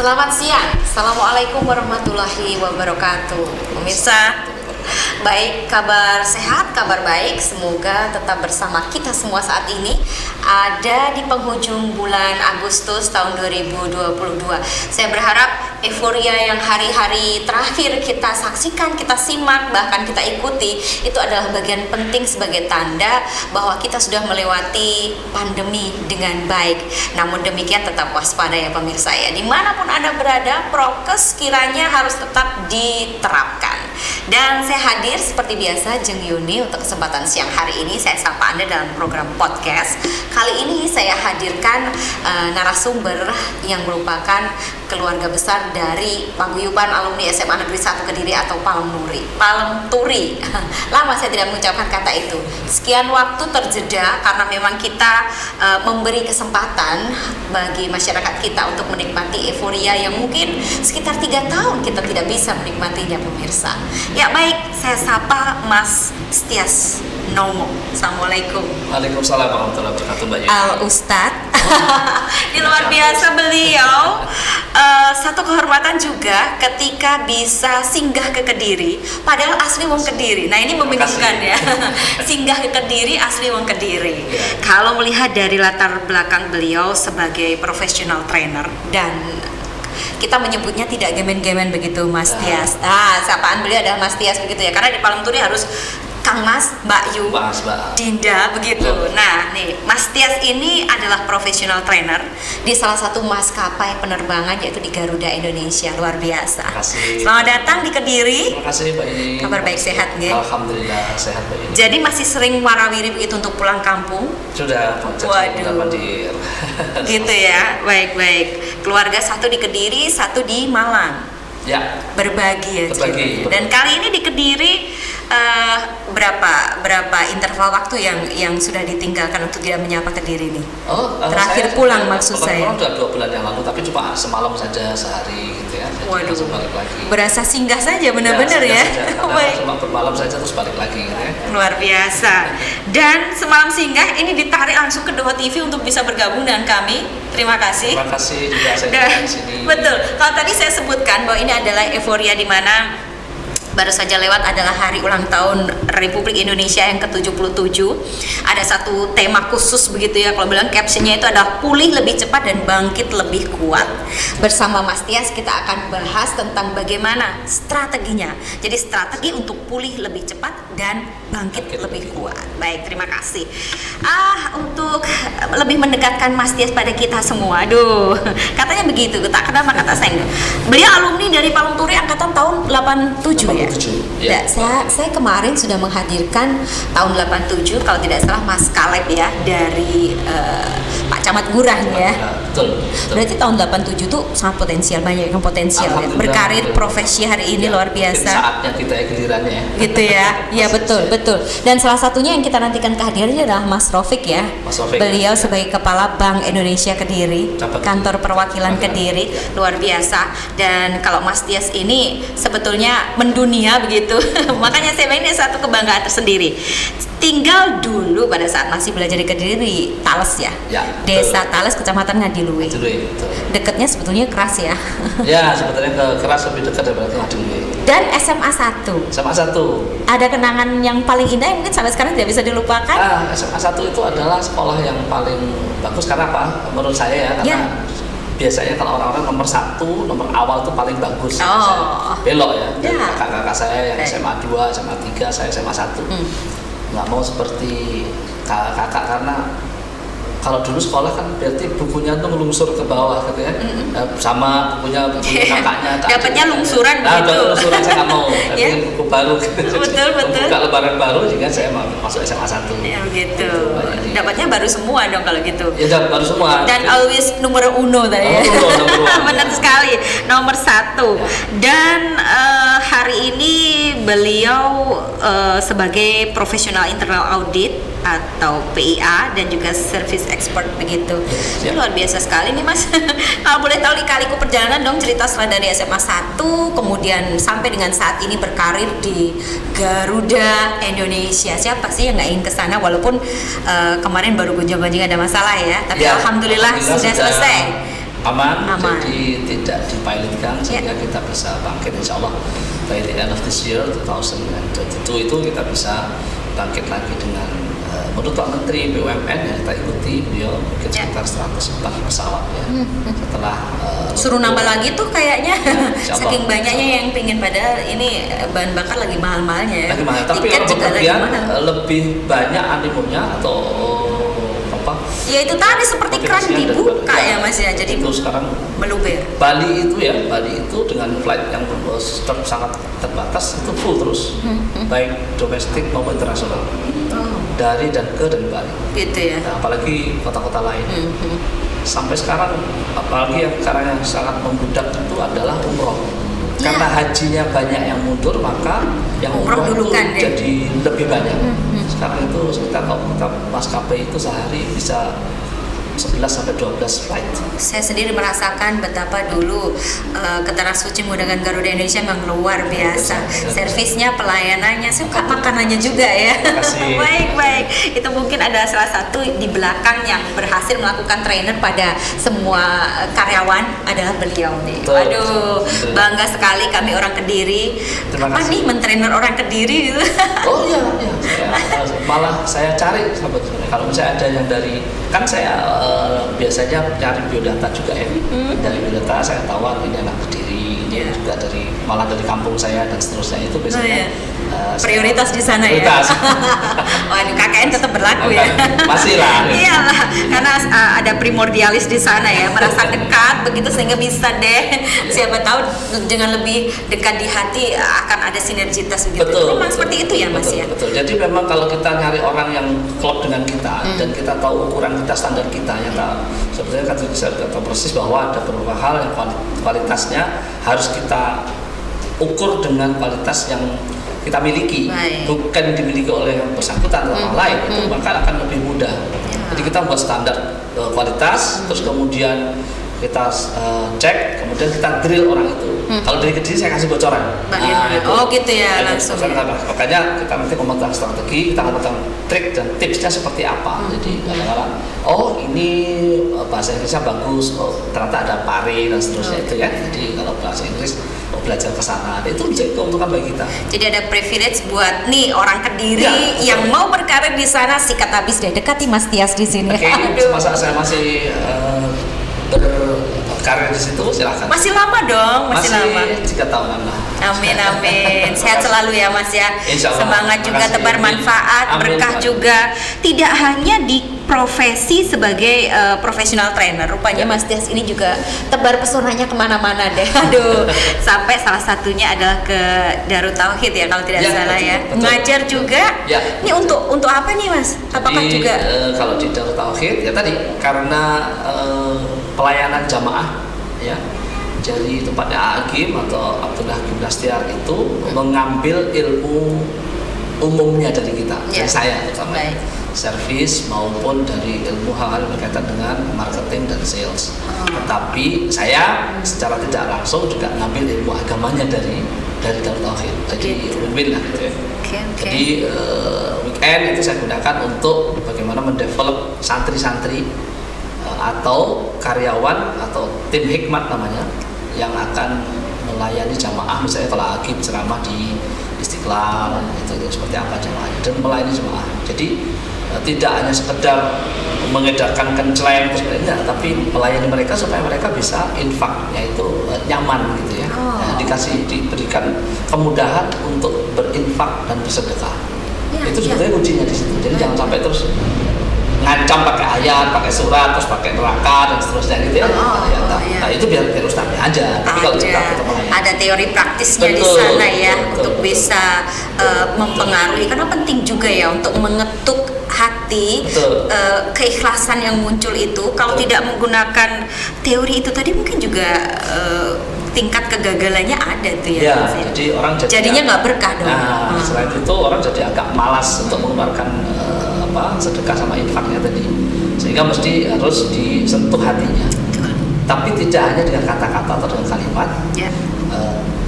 Selamat siang. Assalamualaikum warahmatullahi wabarakatuh. Pemirsa, baik, kabar sehat, kabar baik. Semoga tetap bersama kita semua saat ini. Ada di penghujung bulan Agustus tahun 2022. Saya berharap euforia yang hari-hari terakhir kita saksikan, kita simak, bahkan kita ikuti, itu adalah bagian penting sebagai tanda bahwa kita sudah melewati pandemi dengan baik. Namun demikian tetap waspada ya pemirsa ya. Dimanapun Anda berada, prokes kiranya harus tetap diterapkan. Dan saya hadir seperti biasa, Jeng Yuni, untuk kesempatan siang hari ini. Saya sapa Anda dalam program podcast. Kali ini saya hadirkan narasumber yang merupakan keluarga besar dari paguyuban alumni SMA Negeri 1 Kediri atau Palem Turi. Lama saya tidak mengucapkan kata itu. Sekian waktu terjeda karena memang kita memberi kesempatan bagi masyarakat kita untuk menikmati euforia yang mungkin sekitar 3 tahun kita tidak bisa menikmatinya pemirsa. Ya baik, saya sapa Mas Setias Nomo. Assalamualaikum. Waalaikumsalam warahmatullahi wabarakatuh, Mbak Yuni. Al-Ustad. Ini luar biasa beliau. Satu kehormatan juga ketika bisa singgah ke Kediri, padahal asli wong Kediri. Nah ini membingungkan ya. Singgah ke Kediri, asli wong Kediri. Kalau melihat dari latar belakang beliau sebagai professional trainer, dan kita menyebutnya tidak gemen-gemen begitu Mas Tias. Sapaan beliau adalah Mas Tias begitu ya. Karena di Palem Turi harus Kang Mas, Mbak Yu, Dinda begitu. Nah, nih Mas Tias ini adalah professional trainer di salah satu maskapai penerbangan yaitu di Garuda Indonesia. Luar biasa. Selamat datang di Kediri. Terima kasih, Mbak Yuni. Kabar baik, sehat nggih? Alhamdulillah sehat, Mbak Yuni. Jadi masih sering warawiri begitu untuk pulang kampung? Sudah. Waduh. Gitu ya. Baik. Keluarga satu di Kediri, satu di Malang. Ya. Berbagi ya. Berbagi. Dan kali ini di Kediri berapa interval waktu yang sudah ditinggalkan untuk tidak menyapa Kediri nih? Terakhir pulang maksud saya. Sudah 2 bulan yang lalu, tapi cuma semalam saja sehari gitu ya. Waduh. Balik lagi. Berasa singgah saja benar-benar ya. Cuma bermalam saja terus balik lagi gitu ya. Luar biasa. Dan semalam singgah ini ditarik langsung ke Doho TV untuk bisa bergabung dengan kami. Terima kasih. Terima kasih juga saya di sini. Betul. Kalau tadi saya sebutkan bahwa ini adalah euforia di mana baru saja lewat adalah hari ulang tahun Republik Indonesia yang ke-77. Ada satu tema khusus begitu ya, kalau bilang captionnya itu adalah pulih lebih cepat dan bangkit lebih kuat. Bersama Mas Tias kita akan bahas tentang bagaimana strateginya. Jadi strategi untuk pulih lebih cepat dan bangkit lebih kuat. Baik, terima kasih. Untuk lebih mendekatkan Mas Tias pada kita semua. Aduh, katanya begitu, tak kenapa kata saya. Beliau alumni dari Palem Turi angkatan tahun 87 ya. Ya, saya kemarin sudah menghadirkan tahun 87 kalau tidak salah Mas Kaleb ya dari Pak Camat Gurah ya. Betul. Berarti tahun 87 tuh sangat potensial, banyak yang potensial ya. Berkarir profesi hari ini luar biasa. Saatnya kita gilirannya ya. Gitu ya. Iya betul. Dan salah satunya yang kita nantikan kehadirannya adalah Mas Rofik ya. Mas Rofik. Beliau sebagai Kepala Bank Indonesia Kediri, kantor perwakilan Kediri, luar biasa. Dan kalau Mas Tias ini sebetulnya mendunia begitu. Makanya saya ini satu kebanggaan tersendiri. Tinggal dulu pada saat masih belajar di Kediri di Tales ya. Desa Tales, Kecamatan Ngadiluwe. Dekatnya sebetulnya keras ya. Ya, sebetulnya keras lebih dekat daripada Ngadiluwe. Dan SMA 1. SMA 1. Ada kenangan yang paling indah yang mungkin sampai sekarang tidak bisa dilupakan? SMA 1 itu adalah sekolah yang paling bagus karena apa? Menurut saya ya, karena biasanya kalau orang-orang nomor 1, nomor awal itu paling bagus. Belok ya. Kakak-kakak saya yang SMA 2, SMA 3, saya SMA 1. Nggak mau seperti kakak karena kalau dulu sekolah kan berarti bukunya tuh ngelungsur ke bawah gitu ya. Sama bukunya kakaknya. Dapatnya lungsuran begitu. Lungsuran saya nggak mau. Tapi buku baru gitu. Betul. Buka lembaran baru juga saya masuk SMA 1. Ya begitu. Dapatnya baru semua dong kalau gitu. Ya baru semua. Dan always nomor uno tadi ya. Benar sekali, nomor 1. Dan hari ini beliau sebagai profesional internal audit atau PIA dan juga service expert begitu. Ini luar biasa sekali nih Mas. Kalau boleh tahu lika-liku perjalanan dong, cerita setelah dari SMA 1 kemudian sampai dengan saat ini berkarir di Garuda Indonesia. Siapa sih yang nggak ingin kesana walaupun kemarin baru gonjang-gonjing ada masalah ya. Tapi alhamdulillah sudah selesai. aman. Jadi tidak dipilotkan sehingga kita bisa bangkit insya Allah by the end of this year 2022 itu kita bisa bangkit lagi dengan menurut Pak Menteri BUMN yang kita ikuti, beliau mungkin sekitar 104 pesawat ya. Setelah suruh nambah lagi tuh kayaknya saking banyaknya yang pingin, padahal ini bahan bakar lagi mahal-mahalnya ya. Lagi mahal, tapi kalau kemudian lebih banyak animonya atau apa? Ya itu tadi seperti keran dibuka ya Mas ya, jadi itu sekarang meluber. Bali itu dengan flight yang sangat terbatas itu full terus, baik domestik maupun internasional. Dari Bali. Gitu ya. Nah, apalagi kota-kota lain. Sampai sekarang, apalagi yang sekarang yang sangat membludak itu adalah umroh. Karena hajinya banyak yang mundur, maka yang umroh itu jadi lebih banyak. Sekarang itu sekitar kalau kita maskapai itu sehari bisa 11 sampai 12 flight. Saya sendiri merasakan betapa dulu Ketara Suci menggunakan Garuda Indonesia memang luar biasa. Servisnya, pelayanannya, suka makanannya juga ya. Baik. Itu mungkin ada salah satu di belakang yang berhasil melakukan trainer pada semua karyawan adalah beliau nih. Aduh, bangga sekali kami orang Kediri. Kapan nih mentrainer orang Kediri gitu? Oh iya. Malah saya cari sebetulnya kalau misalnya ada yang dari, kan saya biasanya cari biodata juga ya. Dari biodata saya tahu ini anak Kediri, ini juga malah dari kampung saya dan seterusnya, itu biasanya prioritas di sana ya. Waduh, KKN tetap berlaku ya. Masih lah. Iyalah, karena ada primordialis di sana ya, merasa dekat begitu sehingga bisa deh. Siapa tahu dengan lebih dekat di hati akan ada sinergitas begitu. Memang seperti itu ya Mas ya. Betul. Jadi memang kalau kita nyari orang yang klop dengan kita dan kita tahu ukuran kita, standar kita, ya sebetulnya kan bisa tahu persis bahwa ada beberapa hal yang kualitasnya harus kita ukur dengan kualitas yang kita miliki, bukan dimiliki oleh yang bersangkutan atau orang lain, itu maka akan lebih mudah. Jadi kita buat standar kualitas, terus kemudian kita cek, kemudian kita drill orang itu. Kalau dari Kediri saya kasih bocoran. Gitu ya langsung. Makanya kita nanti ngomong tentang strategi, kita ngomong tentang trik dan tipsnya seperti apa. Jadi kadang-kadang, ini bahasa Inggrisnya bagus, ternyata ada pare dan seterusnya itu ya. Jadi kalau bahasa Inggris belajar ke sana, itu bisa keuntungan bagi kita. Jadi ada privilege buat nih orang Kediri yang mau berkarir di sana, sikat habis deh, dekati Mas Tias di sini. Masa saya masih berkarir di situ, silakan. Masih lama dong, masih lama. 3 tahunan lah. Amin. Sehat selalu ya Mas ya. Semangat juga, tebar manfaat, berkah juga. Tidak hanya di profesi sebagai profesional trainer, rupanya Mas Tias ini juga tebar pesonanya kemana-mana deh. Aduh, sampai salah satunya adalah ke Darut Tauhid ya kalau tidak salah ya. Mengajar juga. Ini untuk apa nih Mas? Apakah juga? Kalau di Darut Tauhid ya tadi karena pelayanan jamaah ya. Jadi tempatnya Agim atau Abdullah Gimnastiar itu mengambil ilmu umumnya dari kita, dari saya terutama servis maupun dari ilmu hal-hal berkaitan dengan marketing dan sales. Tetapi saya secara tidak langsung juga ngambil ilmu agamanya dari Darut Tauhid. Jadi win-win lah gitu ya. Jadi weekend itu saya gunakan untuk bagaimana mendevelop santri-santri atau karyawan atau tim hikmat namanya yang akan melayani jamaah, misalnya kalau Agim ceramah di Istiqlal itu seperti apa jamaahnya dan melayani jamaah. Jadi tidak hanya sekedar mengedarkan kenceleng sebenarnya, tapi melayani mereka supaya mereka bisa infak, yaitu nyaman gitu ya. Diberikan kemudahan untuk berinfak dan bersedekah. Itu sebetulnya kuncinya di situ. Jadi jangan sampai terus ngancam pakai ayat, pakai surat, terus pakai neraka dan seterusnya gitu ya. Nah itu biar ustadznya aja. Tapi kalau kita melayani, ada teori praktisnya di sana ya, untuk bisa mempengaruhi. Karena penting juga ya untuk mengetuk hati, keikhlasan yang muncul itu. Kalau tidak menggunakan teori itu tadi mungkin juga tingkat kegagalannya ada tuh ya. Jadi orang jadinya nggak berkah dong. Selain itu orang jadi agak malas untuk mengeluarkan sedekah sama infaknya tadi, sehingga mesti harus disentuh hatinya. Tapi tidak hanya dengan kata-kata atau dengan kalimat,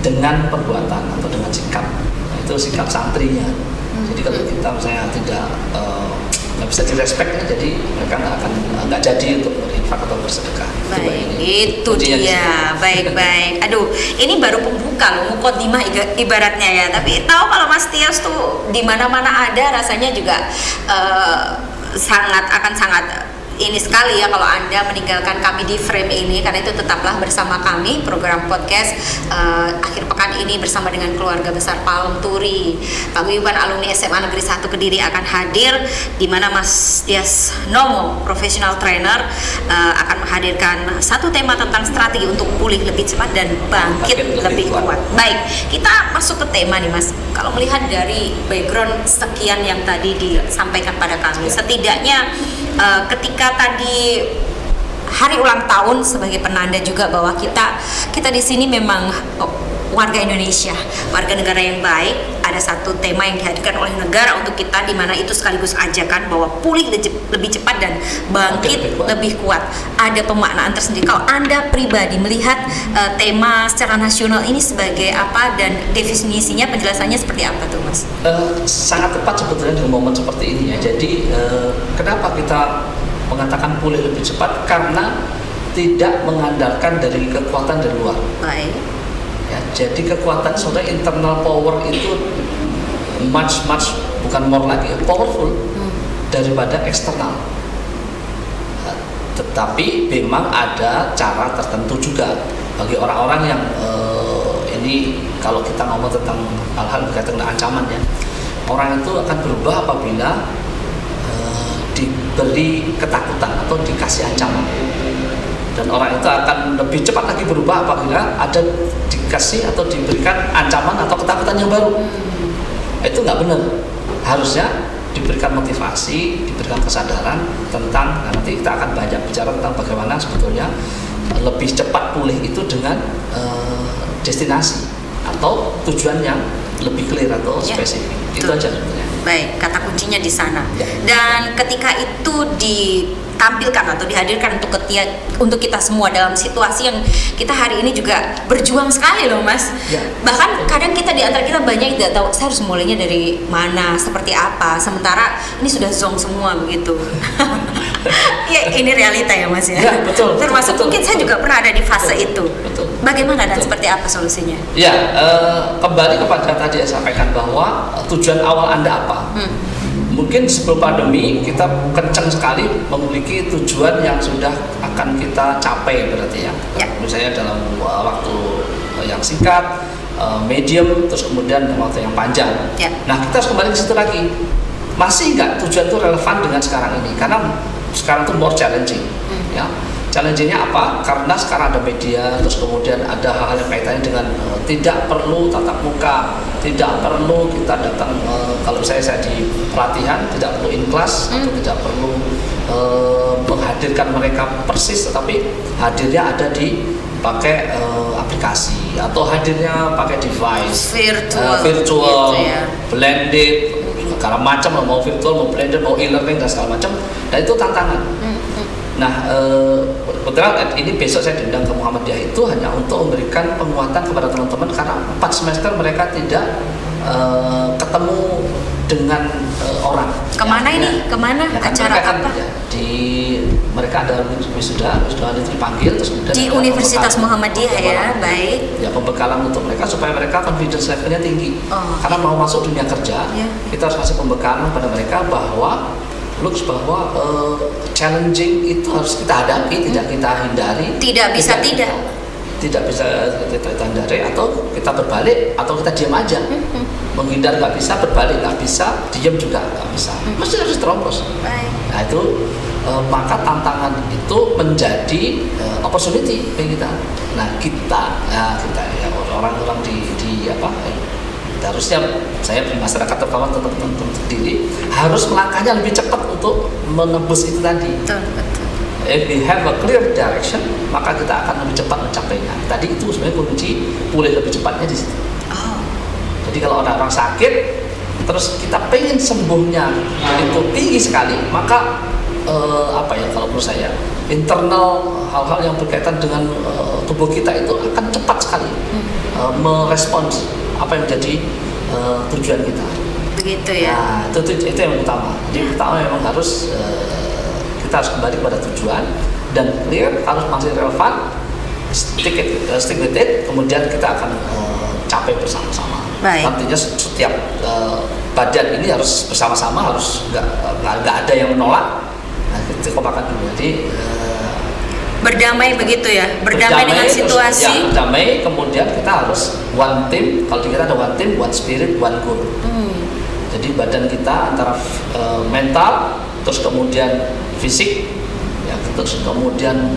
dengan perbuatan atau dengan sikap. Itu sikap santrinya. Jadi kalau kita misalnya tidak nggak bisa direspek, jadi mereka nggak jadi untuk berinfak atau bersedekah. Baik. Itu dia, baik-baik. Aduh, ini baru pembuka loh, mukodimah ibaratnya ya. Tapi tahu kalau Mas Tias tuh di mana-mana ada, rasanya juga sangat ini sekali ya kalau Anda meninggalkan kami di frame ini, karena itu tetaplah bersama kami program podcast akhir pekan ini bersama dengan keluarga besar Palem Turi. Paguyuban alumni SMA Negeri 1 Kediri akan hadir, di mana Mas Tias Nomo, professional trainer, akan menghadirkan satu tema tentang strategi untuk pulih lebih cepat dan bangkit lebih kuat. Baik, kita masuk ke tema nih Mas. Kalau melihat dari background sekian yang tadi disampaikan pada kami, setidaknya ketika tadi hari ulang tahun sebagai penanda juga bahwa kita di sini memang warga Indonesia, warga negara yang baik. Ada satu tema yang dihadirkan oleh negara untuk kita, di mana itu sekaligus ajakan bahwa pulih lebih cepat dan bangkit lebih kuat. Ada pemaknaan tersendiri. Kalau Anda pribadi melihat tema secara nasional ini sebagai apa dan definisinya, penjelasannya seperti apa tuh Mas? Sangat tepat sebetulnya di momen seperti ini ya. Jadi kenapa kita mengatakan pulih lebih cepat? Karena tidak mengandalkan dari kekuatan dari luar. Baik. Ya, jadi kekuatan sebenarnya internal power itu much bukan more lagi powerful daripada eksternal. Tetapi memang ada cara tertentu juga bagi orang-orang yang ini kalau kita ngomong tentang hal-hal berkaitan dengan ancaman ya, orang itu akan berubah apabila diberi ketakutan atau dikasih ancaman, dan orang itu akan lebih cepat lagi berubah apabila ada dikasih atau diberikan ancaman atau ketakutan yang baru. Itu nggak benar. Harusnya diberikan motivasi, diberikan kesadaran tentang, nanti kita akan banyak bicara tentang bagaimana sebetulnya lebih cepat pulih itu dengan destinasi atau tujuan yang lebih clear atau spesifik. Itu aja sebetulnya. Baik, kata kuncinya di sana. Dan ketika itu ditampilkan atau dihadirkan untuk kita semua dalam situasi yang kita hari ini juga berjuang sekali loh Mas. Bahkan kadang kita di antara kita banyak tidak tahu saya harus mulainya dari mana, seperti apa. Sementara ini sudah zonk semua begitu. Ya ini realita ya Mas ya. Betul. Termasuk betul, mungkin saya juga pernah ada di fase itu. Betul. Bagaimana dan seperti apa solusinya? Ya, kembali kepada tadi saya sampaikan bahwa tujuan awal Anda apa? Mungkin sebelum pandemi kita kencang sekali memiliki tujuan yang sudah akan kita capai berarti ya. Misalnya dalam waktu yang singkat, medium, terus kemudian waktu yang panjang. Nah kita harus kembali ke situ lagi. Masih nggak tujuan itu relevan dengan sekarang ini? Karena sekarang itu more challenging. Ya. Challenge-nya apa? Karena sekarang ada media, terus kemudian ada hal-hal yang kaitannya dengan tidak perlu tatap muka, tidak perlu kita datang, kalau saya di pelatihan tidak perlu in class atau tidak perlu menghadirkan mereka persis, tetapi hadirnya ada di pakai aplikasi atau hadirnya pakai device virtual gitu ya. Blended segala macam, mau virtual, mau blended, mau e-learning dan segala macam, dan itu tantangan. Nah, kebetulan ini besok saya diundang ke Muhammadiyah itu hanya untuk memberikan penguatan kepada teman-teman karena 4 semester mereka tidak ketemu dengan orang. Kemana ya, ini? Kemana? Ya, kan acara apa? Ya, mereka ada wisuda itu dipanggil terus kemudian di Universitas Muhammadiyah ya, baik. Ya, pembekalan untuk mereka supaya mereka confidence levelnya tinggi. Karena mau masuk dunia kerja, kita harus kasih pembekalan pada mereka bahwa challenging itu harus kita hadapi, tidak kita hindari. Tidak bisa kita hindari, atau kita berbalik atau kita diam aja. Menghindar nggak bisa, berbalik nggak bisa, diam juga nggak bisa. Mesti harus terobos. Nah itu maka tantangan itu menjadi opportunity bagi kita. Nah kita ya orang-orang di apa? Harusnya saya masyarakat terutama teman-teman sendiri harus melangkahnya lebih cepat untuk menembus itu tadi. Betul. If we have a clear direction, maka kita akan lebih cepat mencapainya. Tadi itu sebenarnya kunci pulih lebih cepatnya di situ. Jadi kalau ada orang sakit, terus kita pengen sembuhnya itu tinggi sekali, maka kalau menurut saya internal hal-hal yang berkaitan dengan tubuh kita itu akan cepat sekali merespons apa yang menjadi tujuan kita. Begitu ya. Nah, itu yang utama. Jadi pertama memang harus kita harus kembali pada tujuan, dan clear, harus masih relevan, stick with it, kemudian kita akan capai bersama-sama. Artinya setiap badan ini harus bersama-sama, harus nggak ada yang menolak. Nah, itu kompakan dulu. Jadi berdamai begitu ya, berdamai dengan situasi. Ya, berdamai, kemudian kita harus one team. Kalau kita ada one team, one spirit, one goal. Jadi badan kita antara mental, terus kemudian fisik, ya, terus kemudian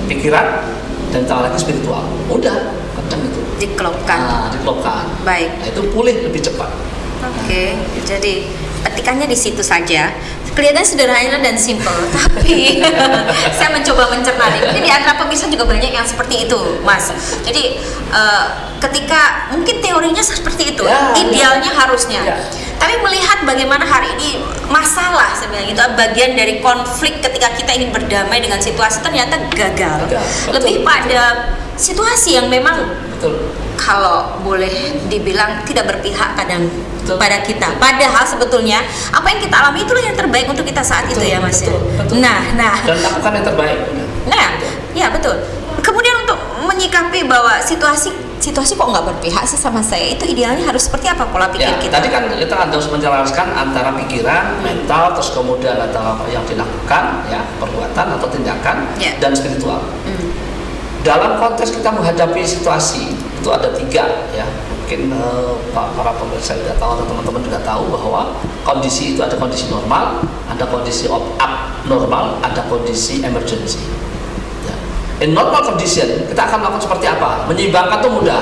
pikiran, dan tak lagi spiritual. Udah, kencang itu. Diklopkan. Baik. Nah, itu pulih lebih cepat. Oke. Jadi petikannya di situ saja. Kelihatan sederhana dan simple, tapi saya mencoba mencerna nih. Mungkin di antara pemirsa juga banyak yang seperti itu, Mas. Jadi ketika mungkin teorinya seperti itu, idealnya harusnya. Tapi melihat bagaimana hari ini masalah sebenarnya itu bagian dari konflik ketika kita ingin berdamai dengan situasi ternyata gagal. Lebih pada situasi yang memang kalau boleh dibilang tidak berpihak kadang pada kita. Padahal sebetulnya apa yang kita alami itulah yang terbaik untuk kita saat itu ya, Mas. Betul. Nah. Dan lakukan yang terbaik. Nah, ya betul. Kemudian untuk menyikapi bahwa situasi kok nggak berpihak sih sama saya, itu idealnya harus seperti apa pola pikir kita? Tadi kan kita harus menjelaskan antara pikiran, mental, terus kemudian antara apa yang dilakukan, ya, perbuatan atau tindakan, dan spiritual. Dalam konteks kita menghadapi situasi itu ada 3, ya. Mungkin para pemirsa juga tahu atau teman-teman juga tahu bahwa kondisi itu ada kondisi normal, ada kondisi abnormal, ada kondisi emergency. Ya. In normal condition kita akan melakukan seperti apa? Menyeimbangkan itu mudah.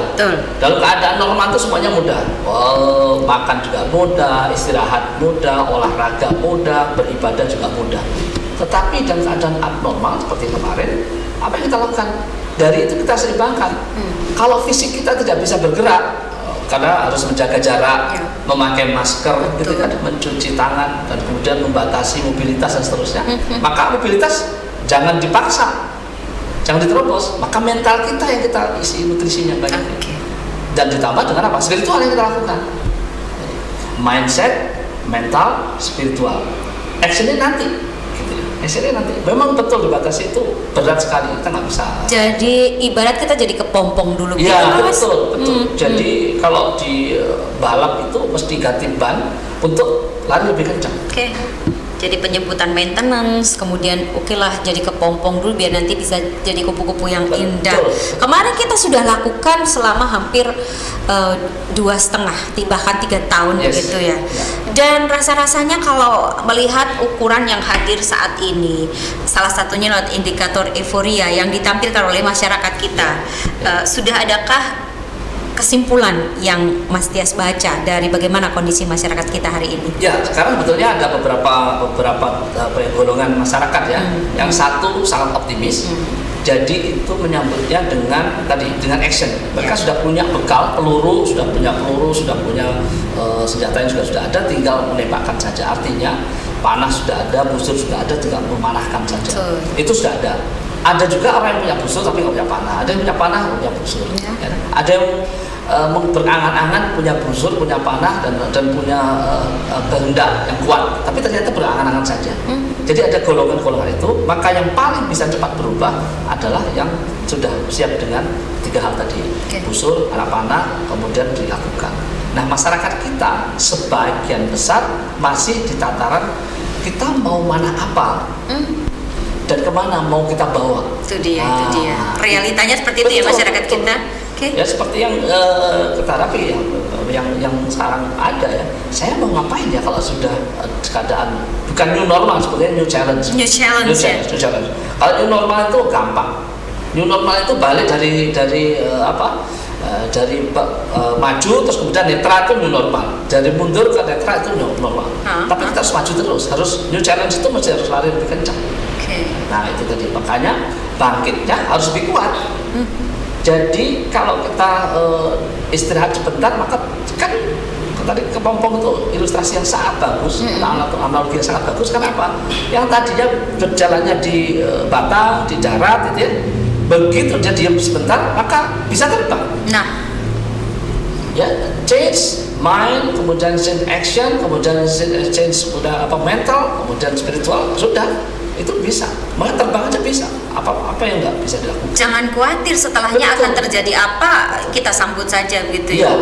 Dalam keadaan normal itu semuanya mudah. Makan juga mudah, istirahat mudah, olahraga mudah, beribadah juga mudah. Tetapi dalam keadaan abnormal seperti kemarin, apa yang kita lakukan? Dari itu kita seimbangkan. Kalau fisik kita tidak bisa bergerak karena harus menjaga jarak, memakai masker, gitu kan, mencuci tangan, dan kemudian membatasi mobilitas dan seterusnya. Maka mobilitas jangan dipaksa, jangan diterobos. Maka mental kita yang kita isi nutrisinya banyak. Dan ditambah dengan apa? Spiritual yang kita lakukan. Mindset, mental, spiritual. Actionnya nanti. Nanti memang betul dibatasi itu berat sekali, kita nggak bisa. Jadi ibarat kita jadi kepompong dulu. Iya, betul. Jadi kalau di balap itu mesti ganti ban untuk lari lebih kencang. Jadi penyebutan maintenance, kemudian lah jadi kepompong dulu biar nanti bisa jadi kupu-kupu yang indah. Kemarin kita sudah lakukan selama hampir 2,5 bahkan 3 tahun begitu ya. Dan rasa-rasanya kalau melihat ukuran yang hadir saat ini, salah satunya lewat indikator euforia yang ditampilkan oleh masyarakat kita, sudah adakah kesimpulan yang Mas Tias baca dari bagaimana kondisi masyarakat kita hari ini? Ya, sekarang sebetulnya ada beberapa golongan masyarakat ya. Yang satu sangat optimis. Jadi itu menyambutnya dengan action. Mereka sudah punya bekal peluru, sudah punya senjata yang sudah ada, tinggal menembakkan saja. Artinya panah sudah ada, busur sudah ada, tinggal memanahkan saja. Itu sudah ada. Ada juga orang yang punya busur tapi nggak punya panah. Ada yang punya panah, nggak punya busur. Ada yang berangan-angan punya busur, punya panah dan punya kehendak yang kuat, tapi ternyata berangan-angan saja. Jadi ada golongan-golongan itu. Maka yang paling bisa cepat berubah adalah yang sudah siap dengan 3 hal tadi, busur, panah, kemudian dilakukan. Nah, masyarakat kita sebagian besar masih di tataran kita mau mana apa. Dan kemana mau kita bawa? Itu dia. Realitanya seperti itu ya masyarakat kita. Ya seperti yang kita hadapi yang sekarang ada ya. Saya mau ngapain ya kalau sudah keadaan bukan new normal, sebetulnya new challenge. New challenge. Kalau new normal itu gampang. New normal itu balik dari maju terus kemudian netra itu new normal. Dari mundur ke netra itu new normal. Tapi kita harus maju terus. Harus new challenge itu mesti harus lari lebih kencang. Nah itu tadi, makanya bangkitnya harus lebih kuat. Jadi kalau kita istirahat sebentar, maka kan tadi kepompong itu ilustrasi yang sangat bagus, analogi yang sangat bagus. Kenapa? Yang tadinya berjalannya di batang, di darat, gitu ya, begitu dia diam sebentar, maka bisa terbang. Ya, change mind, kemudian change action, kemudian change mental, kemudian spiritual, sudah. itu bisa, malah terbang aja bisa. Apa yang nggak bisa dilakukan? Jangan khawatir setelahnya akan terjadi apa, kita sambut saja gitu ya. Iya,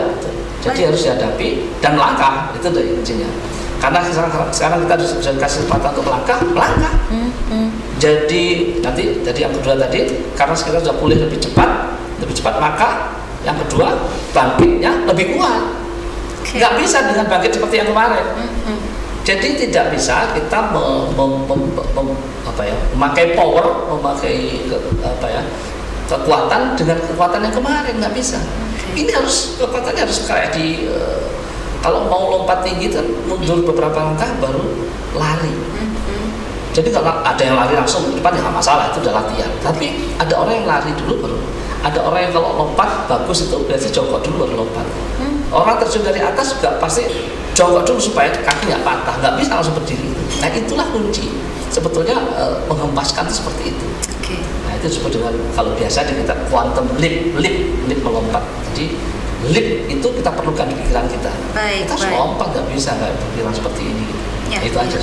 jadi harus dihadapi dan langkah, itu deh kuncinya. Karena sekarang kita sudah kasih kesempatan untuk melangkah. Jadi nanti, jadi yang kedua tadi, karena kita sudah pulih lebih cepat, maka yang kedua bangkitnya lebih kuat. Nggak bisa dengan bangkit seperti yang kemarin. Jadi tidak bisa kita memakai power, kekuatan dengan kekuatan yang kemarin, nggak bisa. Ini harus kekuatannya harus kayak kalau mau lompat tinggi kan mundur beberapa langkah baru lari. Jadi kalau ada yang lari langsung ke depan ya nggak masalah, itu udah latihan. Tapi ada orang yang lari dulu baru, ada orang yang kalau lompat bagus itu berarti jongkok dulu baru lompat. Orang terjun dari atas juga pasti jongkok dulu supaya kaki nggak patah, nggak bisa langsung berdiri. Nah itulah kunci sebetulnya menghempaskan itu seperti itu. Nah itu disebut dengan, kalau biasa kita quantum leap melompat. Jadi leap itu kita perlukan di pikiran kita. Kita harus lompat, nggak bisa nggak berpikiran seperti ini. Ya, itu aja.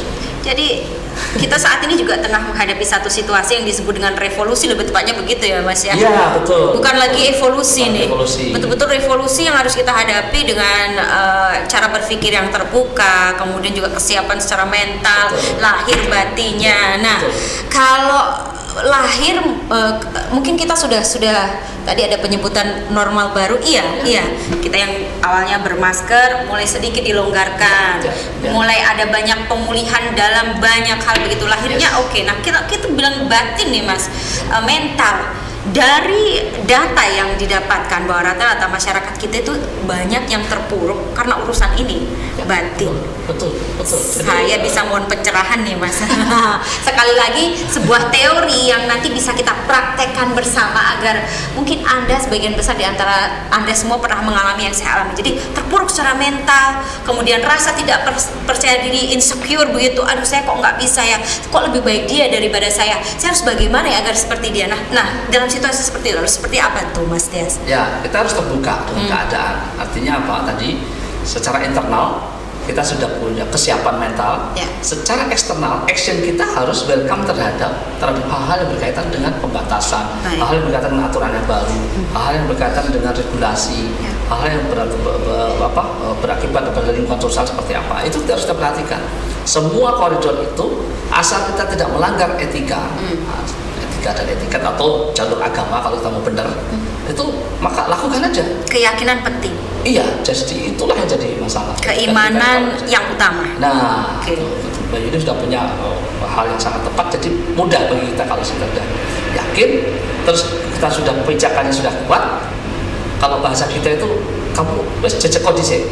Jadi kita saat ini juga tengah menghadapi satu situasi yang disebut dengan revolusi, lebih tepatnya begitu ya Mas ya? Iya betul. Bukan lagi evolusi nih. Betul-betul revolusi yang harus kita hadapi dengan cara berpikir yang terbuka, kemudian juga kesiapan secara mental, lahir batinnya. Nah, kalau lahir mungkin kita sudah tadi ada penyebutan normal baru, iya kita yang awalnya bermasker mulai sedikit dilonggarkan, mulai ada banyak pemulihan dalam banyak hal begitu lahirnya. Nah kita bilang batin nih Mas, mental. Dari data yang didapatkan bahwa rata-rata masyarakat kita itu banyak yang terpuruk karena urusan ini, batin. Betul. Saya bisa mohon pencerahan nih Mas. Sekali lagi sebuah teori yang nanti bisa kita praktekkan bersama agar mungkin Anda sebagian besar di antara Anda semua pernah mengalami yang saya alami. Jadi terpuruk secara mental, kemudian rasa tidak percaya diri, insecure begitu. Aduh saya kok nggak bisa ya, kok lebih baik dia daripada saya harus bagaimana ya agar seperti dia. Nah dalam situasi seperti itu harus seperti apa tuh Mas Tias? Ya kita harus terbuka dengan keadaan. Artinya apa tadi? Secara internal kita sudah punya kesiapan mental. Secara eksternal action kita harus welcome terhadap hal-hal yang berkaitan dengan pembatasan, hal-hal yang berkaitan dengan aturan yang baru, hal-hal yang berkaitan dengan regulasi, hal-hal yang berakibat pada lingkungan sosial seperti apa. Itu kita harus perhatikan. Semua koridor itu asal kita tidak melanggar etika dan etiket atau jalur agama, kalau kita mau benar itu maka lakukan aja. Keyakinan penting. Iya, jadi itulah yang jadi masalah. Keimanan yang utama. Nah, Mbak Yuni sudah punya hal yang sangat tepat, jadi mudah bagi kita kalau sudah yakin, terus kita sudah pijakannya sudah kuat. Kalau bahasa kita itu kamu jejak kondisi.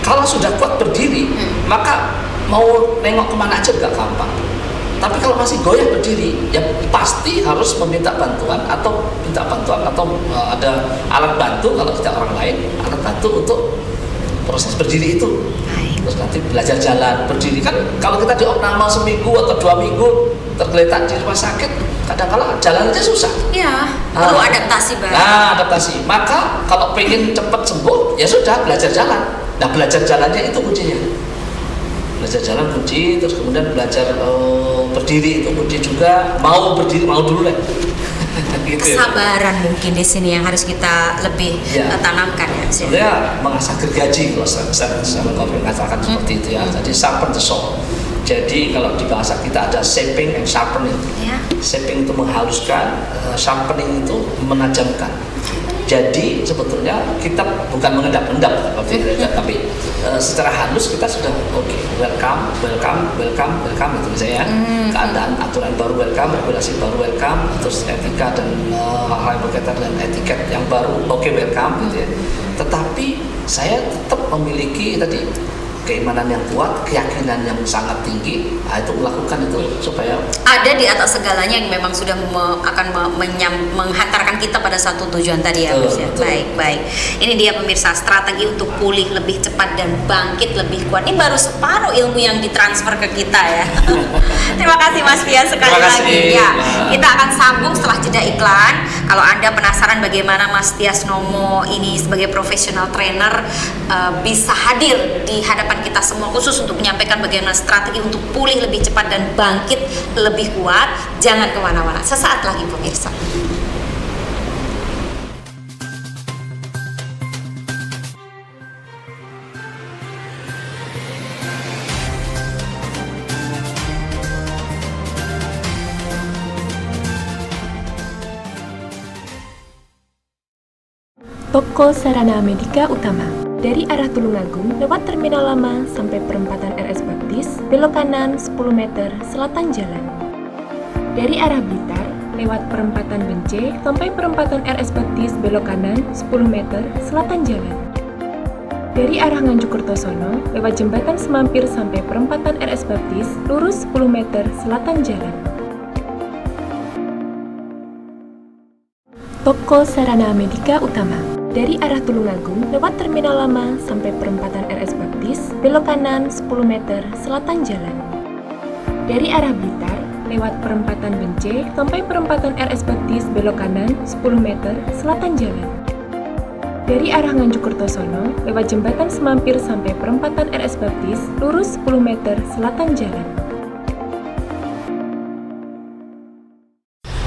Kalau sudah kuat berdiri, maka mau nengok kemana aja juga gampang. Tapi kalau masih goyah berdiri, ya pasti harus meminta bantuan atau ada alat bantu, kalau tidak orang lain, alat bantu untuk proses berdiri itu. Terus nanti belajar jalan, berdiri kan kalau kita diopname seminggu atau 2 minggu tergeletak di rumah sakit, kadang-kadang jalan aja susah. Iya, perlu adaptasi baru. Adaptasi. Maka kalau pengen cepat sembuh, ya sudah belajar jalan. Nah belajar jalannya itu kuncinya. Belajar jalan kunci, terus kemudian belajar berdiri itu kunci juga. Mau berdiri, mau dulu lah. Gitu. Kesabaran mungkin di sini yang harus kita lebih tanamkan ya. Sebenarnya mengasah gergaji kalau saya mengatakan seperti itu ya. Jadi sharpen the saw. Jadi kalau di bahasa kita ada shaping and sharpening. Shaping itu menghaluskan, sharpening itu menajamkan. Jadi sebetulnya kita bukan mengendap-endap tapi secara halus kita sudah welcome itu misalnya keadaan aturan baru welcome, regulasi baru welcome, terus etika dan hal-hal yang berkaitan dengan etiket yang baru welcome gitu ya. Tetapi saya tetap memiliki tadi keimanan yang kuat, keyakinan yang sangat tinggi, itu melakukan itu supaya ada di atas segalanya yang memang sudah akan menghantarkan kita pada satu tujuan tadi ya Mas ya. Baik. Ini dia pemirsa, strategi untuk pulih lebih cepat dan bangkit lebih kuat. Ini baru separuh ilmu yang ditransfer ke kita ya. Terima kasih Mas Tias sekali lagi ya. Kita akan sambung setelah jeda iklan. Kalau Anda penasaran bagaimana Mas Tias Nomo ini sebagai professional trainer bisa hadir di hadapan kita semua khusus untuk menyampaikan bagaimana strategi untuk pulih lebih cepat dan bangkit lebih kuat, jangan kemana-mana. Sesaat lagi pemirsa. Toko Sarana Medika Utama. Dari arah Tulungagung lewat Terminal Lama sampai perempatan RS Baptis, belok kanan 10 meter selatan jalan. Dari arah Blitar lewat perempatan Bence sampai perempatan RS Baptis, belok kanan 10 meter selatan jalan. Dari arah Nganjuk Kertosono lewat jembatan Semampir sampai perempatan RS Baptis, lurus 10 meter selatan jalan. Toko Sarana Medika Utama. Dari arah Tulungagung lewat Terminal Lama sampai perempatan RS Baptis, belok kanan 10 meter selatan jalan. Dari arah Blitar lewat perempatan Bence sampai perempatan RS Baptis, belok kanan 10 meter selatan jalan. Dari arah Nganjuk Kertosono lewat jembatan Semampir sampai perempatan RS Baptis, lurus 10 meter selatan jalan.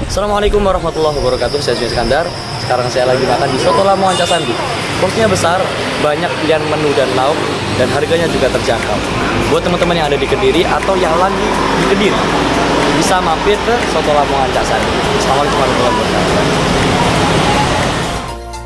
Assalamualaikum warahmatullahi wabarakatuh, saya Suami Iskandar. Sekarang saya lagi makan di Soto Lamongan Cak Sandi. Porsinya besar, banyak pilihan menu dan lauk, dan harganya juga terjangkau. Buat teman-teman yang ada di Kediri atau yang lagi di Kediri, bisa mampir ke Soto Lamongan Cak Sandi. Assalamualaikum warahmatullahi wabarakatuh.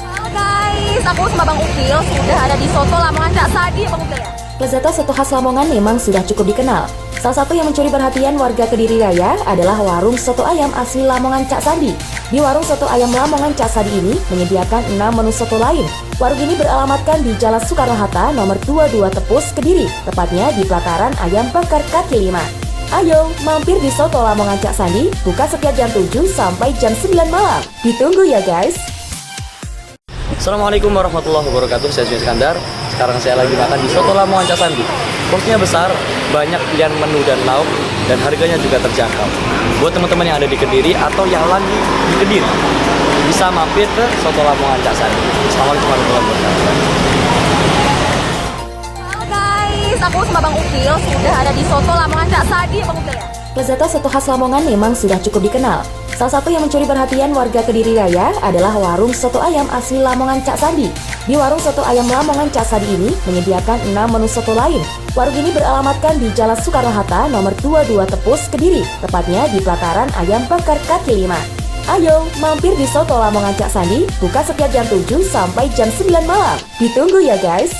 Halo guys, aku sama Bang Ukil sudah ada di Soto Lamongan Cak Sandi, Bang Ukil ya. Lezat soto khas Lamongan memang sudah cukup dikenal. Salah satu yang mencuri perhatian warga Kediri Raya adalah warung soto ayam asli Lamongan Cak Sandi. Di warung soto ayam Lamongan Cak Sandi ini menyediakan 6 menu soto lain. Warung ini beralamatkan di Jalan Soekarno-Hatta nomor 22 Tepus, Kediri, tepatnya di pelataran Ayam Bakar Kaki 5. Ayo, mampir di Soto Lamongan Cak Sandi, buka setiap jam 7 sampai jam 9 malam. Ditunggu ya guys. Assalamualaikum warahmatullahi wabarakatuh, saya Suami Iskandar. Sekarang saya lagi makan di Soto Lamongan Cak Sandi. Porsinya besar, banyak pilihan menu dan lauk, dan harganya juga terjangkau. Buat teman-teman yang ada di Kediri atau yang lagi di Kediri, bisa mampir ke Soto Lamongan Cak Sandi. Assalamualaikum warahmatullahi wabarakatuh. Halo guys, aku sama Bang Ukil sudah ada di Soto Lamongan Cak Sandi, Bang Ukil ya. Lezat soto khas Lamongan memang sudah cukup dikenal. Salah satu yang mencuri perhatian warga Kediri Raya adalah warung soto ayam asli Lamongan Cak Sandi. Di warung soto ayam Lamongan Cak Sandi ini menyediakan 6 menu soto lain. Warung ini beralamatkan di Jalan Soekarno-Hatta nomor 22 Tepus, Kediri, tepatnya di pelataran Ayam Bakar Kaki 5. Ayo, mampir di Soto Lamongan Cak Sandi, buka setiap jam 7 sampai jam 9 malam. Ditunggu ya guys.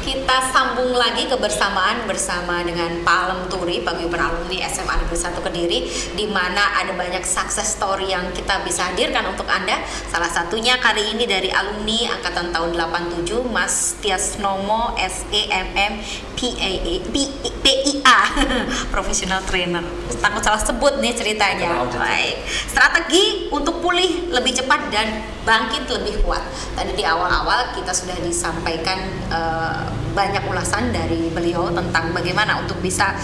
Kita sambung lagi kebersamaan bersama dengan Pak Alem Turi, paguyuban alumni SMA Negeri 1 Kediri, di mana ada banyak success story yang kita bisa hadirkan untuk Anda. Salah satunya kali ini dari alumni angkatan tahun 87, Mas Tias Nomo, SEMM PIA, professional trainer. Takut salah sebut nih ceritanya. Baik. Strategi untuk pulih lebih cepat dan bangkit lebih kuat. Tadi di awal-awal kita sudah disampaikan banyak ulasan dari beliau tentang bagaimana untuk bisa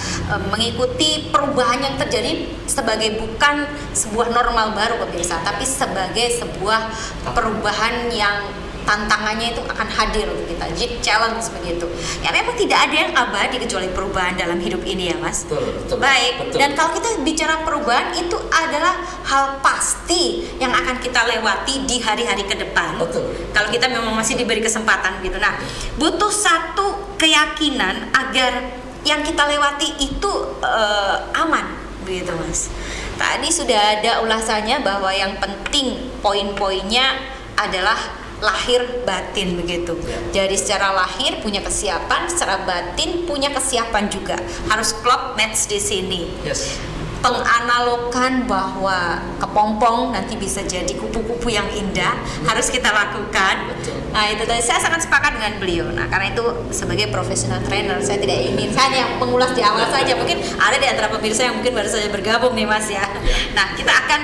mengikuti perubahan yang terjadi sebagai bukan sebuah normal baru pemirsa, tapi sebagai sebuah perubahan yang tantangannya itu akan hadir untuk kita, challenge begitu. Ya memang tidak ada yang abadi kecuali perubahan dalam hidup ini ya Mas. Betul. Baik. Betul. Dan kalau kita bicara perubahan itu adalah hal pasti yang akan kita lewati di hari-hari ke depan. Betul. Kalau kita memang masih diberi kesempatan gitu. Nah, butuh satu keyakinan agar yang kita lewati itu aman begitu Mas. Tadi sudah ada ulasannya bahwa yang penting poin-poinnya adalah lahir batin begitu. Jadi secara lahir punya kesiapan, secara batin punya kesiapan juga. Harus klop match di sini. Yes. penganalogan bahwa kepompong nanti bisa jadi kupu-kupu yang indah harus kita lakukan. Nah itu tadi saya sangat sepakat dengan beliau. Nah karena itu sebagai professional trainer saya tidak ingin hanya mengulas di awal saja. Mungkin ada di antara pemirsa yang mungkin baru saja bergabung nih Mas ya. Nah kita akan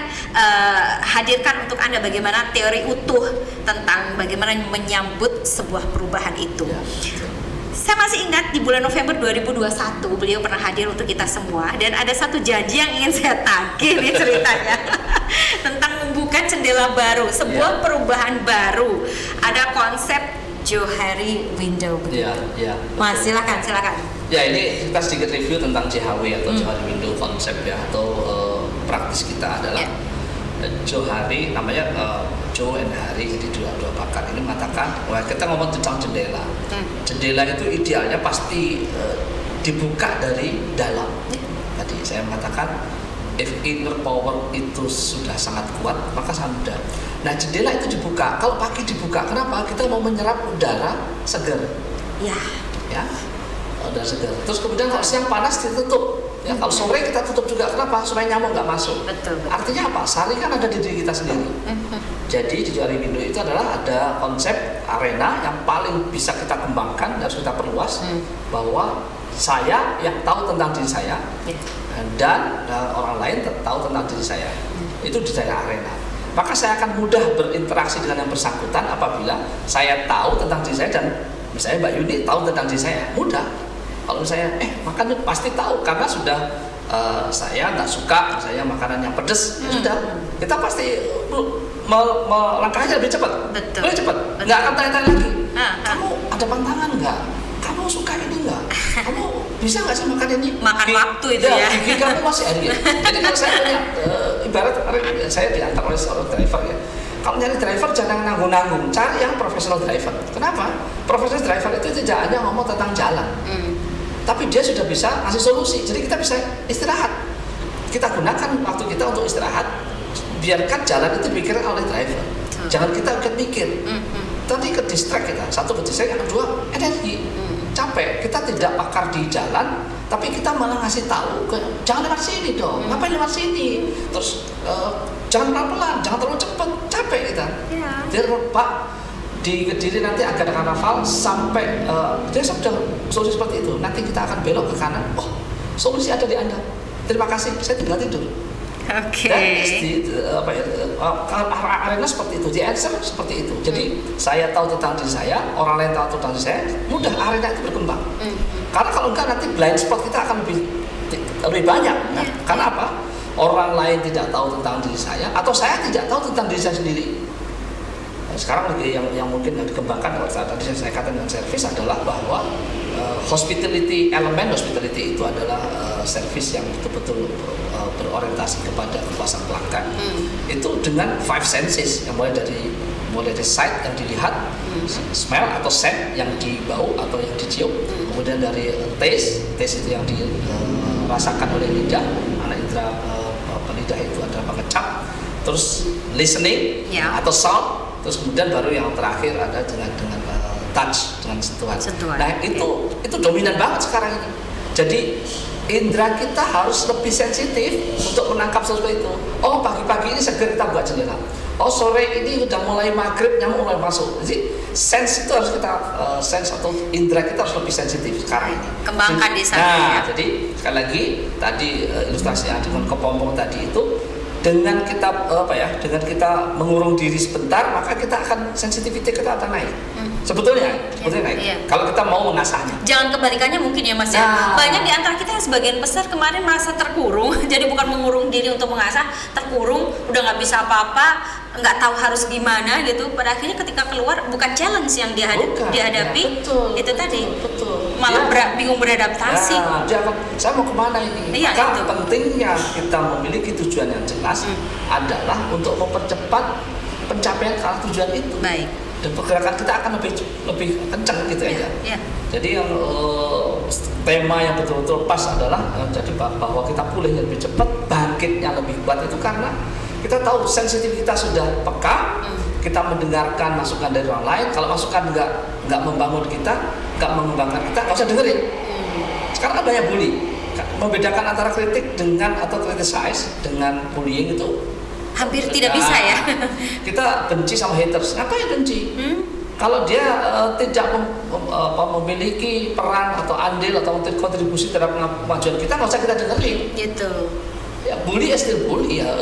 hadirkan untuk Anda bagaimana teori utuh tentang bagaimana menyambut sebuah perubahan itu. Saya masih ingat di bulan November 2021 beliau pernah hadir untuk kita semua dan ada satu janji yang ingin saya tagih nih ceritanya tentang membuka jendela baru, sebuah perubahan baru. Ada konsep Johari Window. Iya. Mas silakan. Ya ini kita sedikit review tentang JHW atau Johari Window konsep ya atau praktis kita adalah Johari namanya Joe and Hari, jadi dua pakar ini mengatakan bahwa kita ngomong tentang jendela. Jendela itu idealnya pasti dibuka dari dalam. Tadi saya mengatakan if inner power itu sudah sangat kuat maka sangat mudah. Nah jendela itu dibuka, kalau pagi dibuka, kenapa? Kita mau menyerap udara segar. Ya. Udara segar. Terus kemudian kalau siang panas ditutup. Ya, kalau sore kita tutup juga, kenapa? Supaya nyamuk nggak masuk. Betul. Artinya apa? Sari kan ada di diri kita sendiri. Jadi di Johari Window itu adalah ada konsep arena yang paling bisa kita kembangkan, harus kita perluas, bahwa saya yang tahu tentang diri saya dan orang lain tahu tentang diri saya. Itu di daerah arena. Maka saya akan mudah berinteraksi dengan yang bersangkutan apabila saya tahu tentang diri saya dan misalnya Mbak Yuni tahu tentang diri saya, mudah. Kalau misalnya makan pasti tahu karena sudah saya nggak suka misalnya makanan yang pedas, sudah kita pasti melangkahnya lebih cepat. Lebih cepat, nggak akan tanya-tanya lagi. Kamu ada pantangan nggak? Kamu suka ini nggak? Kamu bisa nggak sih makan ini? Makan waktu itu ya. Gigi kamu masih ada. Jadi kalau saya punya ibarat saya diantar oleh seorang driver ya. Kalau nyari driver jangan nanggung-nanggung, cari yang professional driver. Kenapa? Professional driver itu tidak hanya ngomong tentang jalan, tapi dia sudah bisa ngasih solusi. Jadi kita bisa istirahat. Kita gunakan waktu kita untuk istirahat. Biarkan jalan itu dipikirkan oleh driver. Jangan kita mikir. Tadi ke distract kita. Satu ke distract, yang kedua energi. Capek. Kita tidak pakar di jalan, tapi kita malah ngasih tahu jangan lewat sini dong. Ngapain lewat sini? Terus jangan pelan-pelan, jangan terlalu cepat. Capek kita. Dia Pak di Kediri nanti akan ada karnaval sampai dia sudah solusi seperti itu. Nanti kita akan belok ke kanan. Oh, solusi ada di Anda. Terima kasih. Saya tinggal tidur. Oke. Dan arena seperti itu, di answer seperti itu. Jadi saya tahu tentang diri saya, orang lain tahu tentang diri saya, mudah arena itu berkembang. Karena kalau enggak nanti blind spot kita akan lebih banyak. Nah, karena apa? Orang lain tidak tahu tentang diri saya, atau saya tidak tahu tentang diri saya sendiri. Sekarang lagi yang mungkin yang dikembangkan kalau tadi saya katakan dengan service adalah bahwa hospitality itu adalah service yang betul-betul berorientasi kepada kepuasan pelanggan. Itu dengan 5 senses yang mulai dari sight yang dilihat, smell atau scent yang dibau atau yang dicium, kemudian dari taste itu yang dirasakan oleh lidah, anak indera lidah itu adalah pengecap, terus listening atau sound. Terus kemudian baru yang terakhir ada dengan touch, dengan sentuhan. Nah itu dominan banget sekarang ini. Jadi indera kita harus lebih sensitif untuk menangkap sesuatu itu. Oh pagi-pagi ini segar kita buka jendela. Oh sore ini udah mulai maghrib nyamuk mulai masuk. Jadi sense itu harus kita sense atau indera kita harus lebih sensitif sekarang ini. Kembangkan di sana. Nah jadi sekali lagi tadi ilustrasinya dengan kepompong tadi itu. Dengan kita dengan kita mengurung diri sebentar, maka kita akan sensitivity kita akan naik. Sebetulnya naik. Kalau kita mau mengasahnya. Jangan kebalikannya mungkin ya Mas ya. Banyak di antara kita yang sebagian besar kemarin merasa terkurung, jadi bukan mengurung diri untuk mengasah, terkurung, udah nggak bisa apa-apa, nggak tahu harus gimana gitu. Pada akhirnya ketika keluar bukan challenge yang dihadapi, itu tadi. Malah bingung beradaptasi. Saya mau kemana ini? Maka pentingnya kita memiliki tujuan yang jelas adalah untuk mempercepat pencapaian ke arah tujuan itu. Baik. Dan pergerakan kita akan lebih kencang gitu aja. Jadi yang tema yang betul-betul pas adalah jadi bahwa kita pulihnya lebih cepat, bangkitnya lebih kuat itu karena kita tahu sensitif kita sudah peka, kita mendengarkan masukan dari orang lain. Kalau masukan nggak membangun kita, nggak mengembangkan kita, nggak usah dengerin. Sekarang kan banyak bully. membedakan antara kritik dengan atau criticize dengan bullying itu hampir tidak bisa ya. Kita benci sama haters. Ngapain benci? Kalau dia tidak memiliki peran atau andil atau kontribusi terhadap kemajuan kita, nggak usah kita dengerin. Gitu. Ya, bully is still bully ya.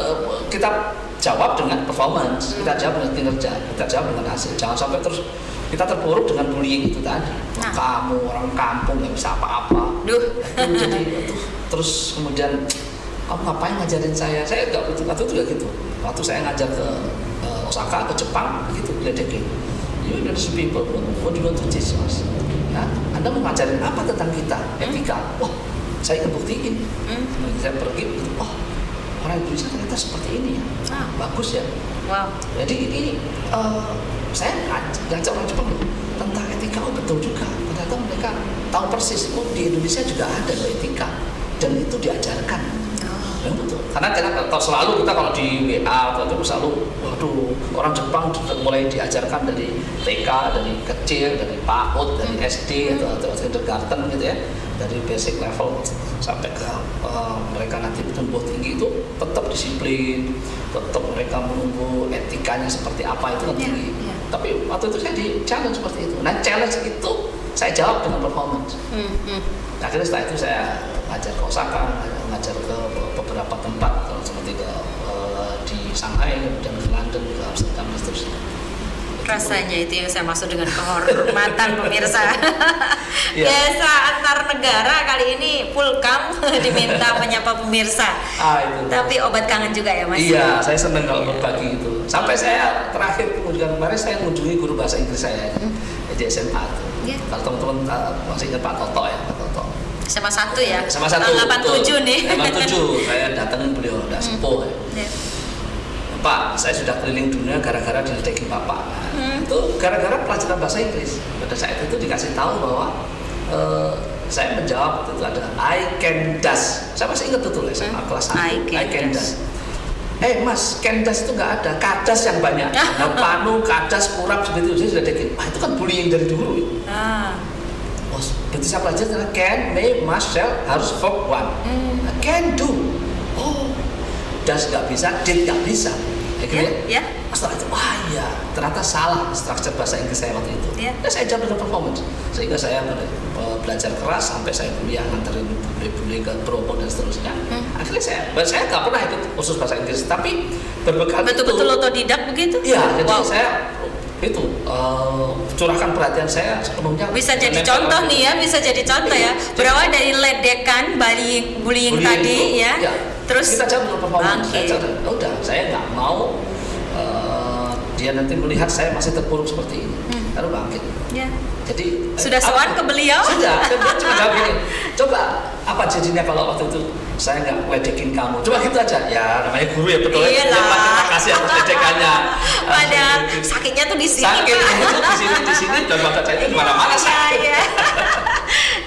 Kita jawab dengan performance, kita jawab dengan kinerja, kita jawab dengan hasil. Jangan sampai terus kita terpuruk dengan bullying itu tadi. Kamu orang kampung nggak bisa apa-apa. Jadi terus kemudian kamu ngapain ngajarin saya? Saya nggak butuh waktu itu ya gitu. Waktu saya ngajar ke Osaka, ke Jepang, gitu diledekin. You Indonesian people, what do you want to teach us? Ya, Anda mau ngajarin apa tentang kita? Etika. Wah, saya ingin buktiin. Saya pergi, oh, orang Indonesia ternyata seperti ini ya. Bagus ya. Wow. Jadi ini saya ngajak orang Jepang loh, tentang etika. Oh betul juga. Ternyata mereka tahu persis. Oh di Indonesia juga ada etika dan itu diajarkan. Ya, betul. Karena kita selalu kita kalau di WA atau selalu, waduh, orang Jepang mulai diajarkan dari TK, dari kecil, dari PAUD, dari SD atau kindergarten gitu ya, dari basic level sampai ke mereka nanti tumbuh tinggi itu tetap disiplin, tetap mereka menunggu etikanya seperti apa itu kan tinggi. Tapi waktu itu saya di challenge seperti itu. Nah challenge itu saya jawab dengan performance. Akhirnya setelah itu saya ngajar ke Osaka, ngajar ke beberapa tempat seperti di Shanghai, kemudian ke London, ke Amsterdam dan seterusnya. Rasanya itu yang saya maksud dengan kehormatan pemirsa. Biasa antar negara, kali ini Pulkam diminta menyapa pemirsa. Itu. Tapi obat kangen juga ya Mas? Iya, saya senang kalau berbagi itu. Sampai saya terakhir kemudian kemarin saya mengunjungi guru bahasa Inggris saya di SMA itu. Kalau teman-teman masih ingat Pak Toto ya, Pak Toto. SMA 1 ya? SMA 1. Tahun 87 nih. 87 saya datangin beliau, udah sepuh ya. Pak, saya sudah keliling dunia gara-gara diledekin Bapak. Itu gara-gara pelajaran bahasa Inggris. Pada saat itu dikasih tahu bahwa saya menjawab itu ada I can dash. Saya masih ingat betul SMA kelas 1. I can dash. Mas, can dash itu nggak ada. Kadas yang banyak. Nah, panu, kadas, kurap seperti itu. Saya sudah dekin. Itu kan bullying dari dulu. Oh, berarti saya pelajari tentang can, may, must, shall, harus, verb, one. Can do. Oh, dash nggak bisa, did nggak bisa. Akhirnya, setelah itu, wah iya, ternyata salah struktur bahasa Inggris saya waktu itu. Dan saya jawab dengan performance, sehingga saya belajar keras sampai saya kuliah nganterin bule-bule ke Bromo dan seterusnya. Akhirnya saya nggak pernah ikut kursus bahasa Inggris, tapi berbekal betul-betul otodidak begitu? Iya, jadi saya itu curahkan perhatian saya sepenuhnya. Bisa jadi contoh nih ya, bisa jadi contoh ya. Berawal dari ledekan, bullying tadi ya. Terus kita jawab dengan performance. Udah, saya nggak mau dia nanti melihat saya masih terpuruk seperti ini. Lalu bangkit. Jadi sudah sowan ke beliau? Sudah, dia cuma jawab gini. Coba apa jadinya kalau waktu itu saya nggak ledekin kamu? Coba gitu aja. Ya namanya guru ya betul. Terima kasih atas ledekannya. Padahal sakitnya tuh di sini. Sakitnya itu di sini dan bakat saya itu di mana-mana sakit.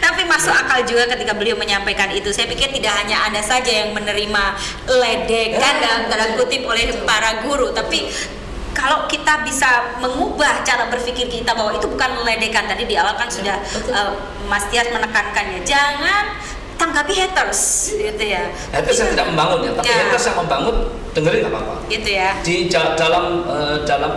Tapi masuk akal juga ketika beliau menyampaikan itu. Saya pikir tidak hanya Anda saja yang menerima ledekan dalam tanda kutip oleh para guru, tapi kalau kita bisa mengubah cara berpikir kita bahwa itu bukan ledekan, tadi di awal kan sudah Mas Tias menekankannya, jangan tanggapi haters gitu ya. Haters yang tidak membangun ya, tapi haters yang membangun dengerin nggak apa-apa. Gitu ya. Di dalam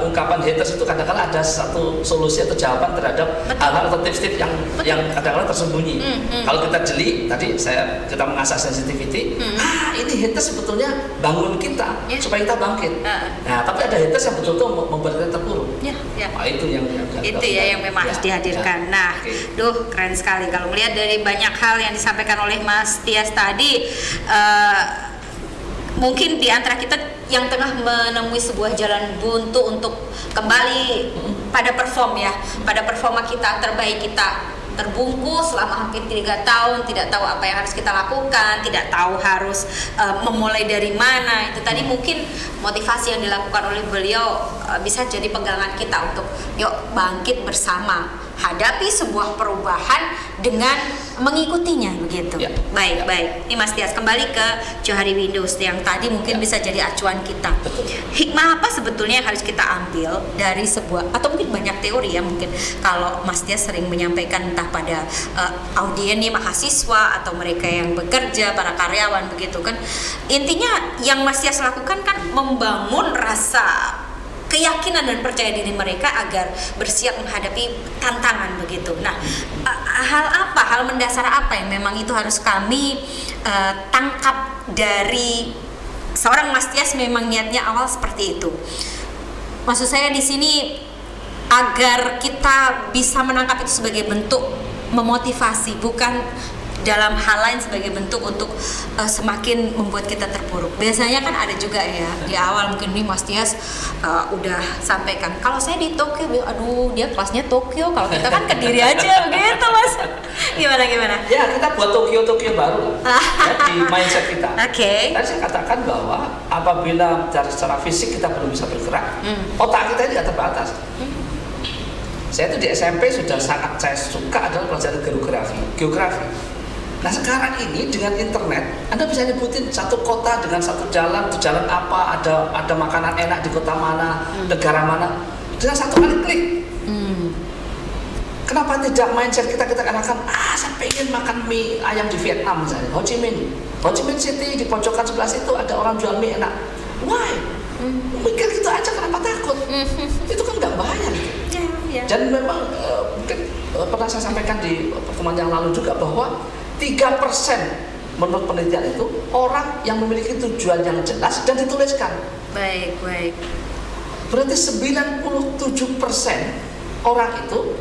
ungkapan haters itu kadang-kadang ada satu solusi atau jawaban terhadap hal-hal atau tips-tips yang kadang-kadang tersembunyi. Kalau kita jeli, tadi kita mengasah sensitivity. Ini haters sebetulnya bangun kita supaya kita bangkit. Nah, tapi ada haters yang betul-betul membuat kita terpuruk. Nah, itu yang memang harus dihadirkan. Nah, keren sekali kalau melihat dari banyak hal yang disampaikan oleh Mas Tias tadi. Mungkin di antara kita yang tengah menemui sebuah jalan buntu untuk kembali pada performa kita terbaik, kita terbungkus selama hampir 3 tahun, tidak tahu apa yang harus kita lakukan, tidak tahu harus memulai dari mana. Itu tadi mungkin motivasi yang dilakukan oleh beliau bisa jadi pegangan kita untuk yuk bangkit bersama menghadapi sebuah perubahan dengan mengikutinya begitu. Ya. Baik. Ini Mas Tias, kembali ke Johari Windows yang tadi mungkin bisa jadi acuan kita. Betul. Hikmah apa sebetulnya yang harus kita ambil dari sebuah, atau mungkin banyak teori ya, mungkin kalau Mas Tias sering menyampaikan entah pada audien nih, mahasiswa atau mereka yang bekerja, para karyawan begitu kan. Intinya yang Mas Tias lakukan kan membangun rasa keyakinan dan percaya diri mereka agar bersiap menghadapi tantangan begitu. Nah, hal mendasar apa yang memang itu harus kami tangkap dari seorang Mas Tias memang niatnya awal seperti itu. Maksud saya di sini agar kita bisa menangkap itu sebagai bentuk memotivasi, bukan dalam hal lain sebagai bentuk untuk semakin membuat kita terpuruk. Biasanya kan ada juga ya di awal mungkin nih Mas Tias udah sampaikan, kalau saya di Tokyo, aduh dia kelasnya Tokyo, kalau kita kan Kediri aja begitu Mas. Gimana? Ya, kita buat Tokyo baru lah ya, di mindset kita. Oke. Tadi saya katakan bahwa apabila secara fisik kita belum bisa bergerak, otak kita tidak terbatas. Saya itu di SMP sudah sangat saya suka adalah pelajaran geografi. Nah sekarang ini dengan internet, Anda bisa nyebutin satu kota dengan satu jalan, itu jalan apa, ada makanan enak di kota mana, negara mana, dengan satu kali klik. Kenapa tidak mindset kita katakan, saya pengen makan mie ayam di Vietnam misalnya, Ho Chi Minh City di pojokan sebelah situ ada orang jual mie enak. Why? Mikir gitu aja, kenapa takut? Itu kan nggak bahaya gitu. Ya. Dan memang mungkin pernah saya sampaikan di pertemuan yang lalu juga bahwa 3% menurut penelitian itu orang yang memiliki tujuan yang jelas dan dituliskan. Baik. Berarti 97% orang itu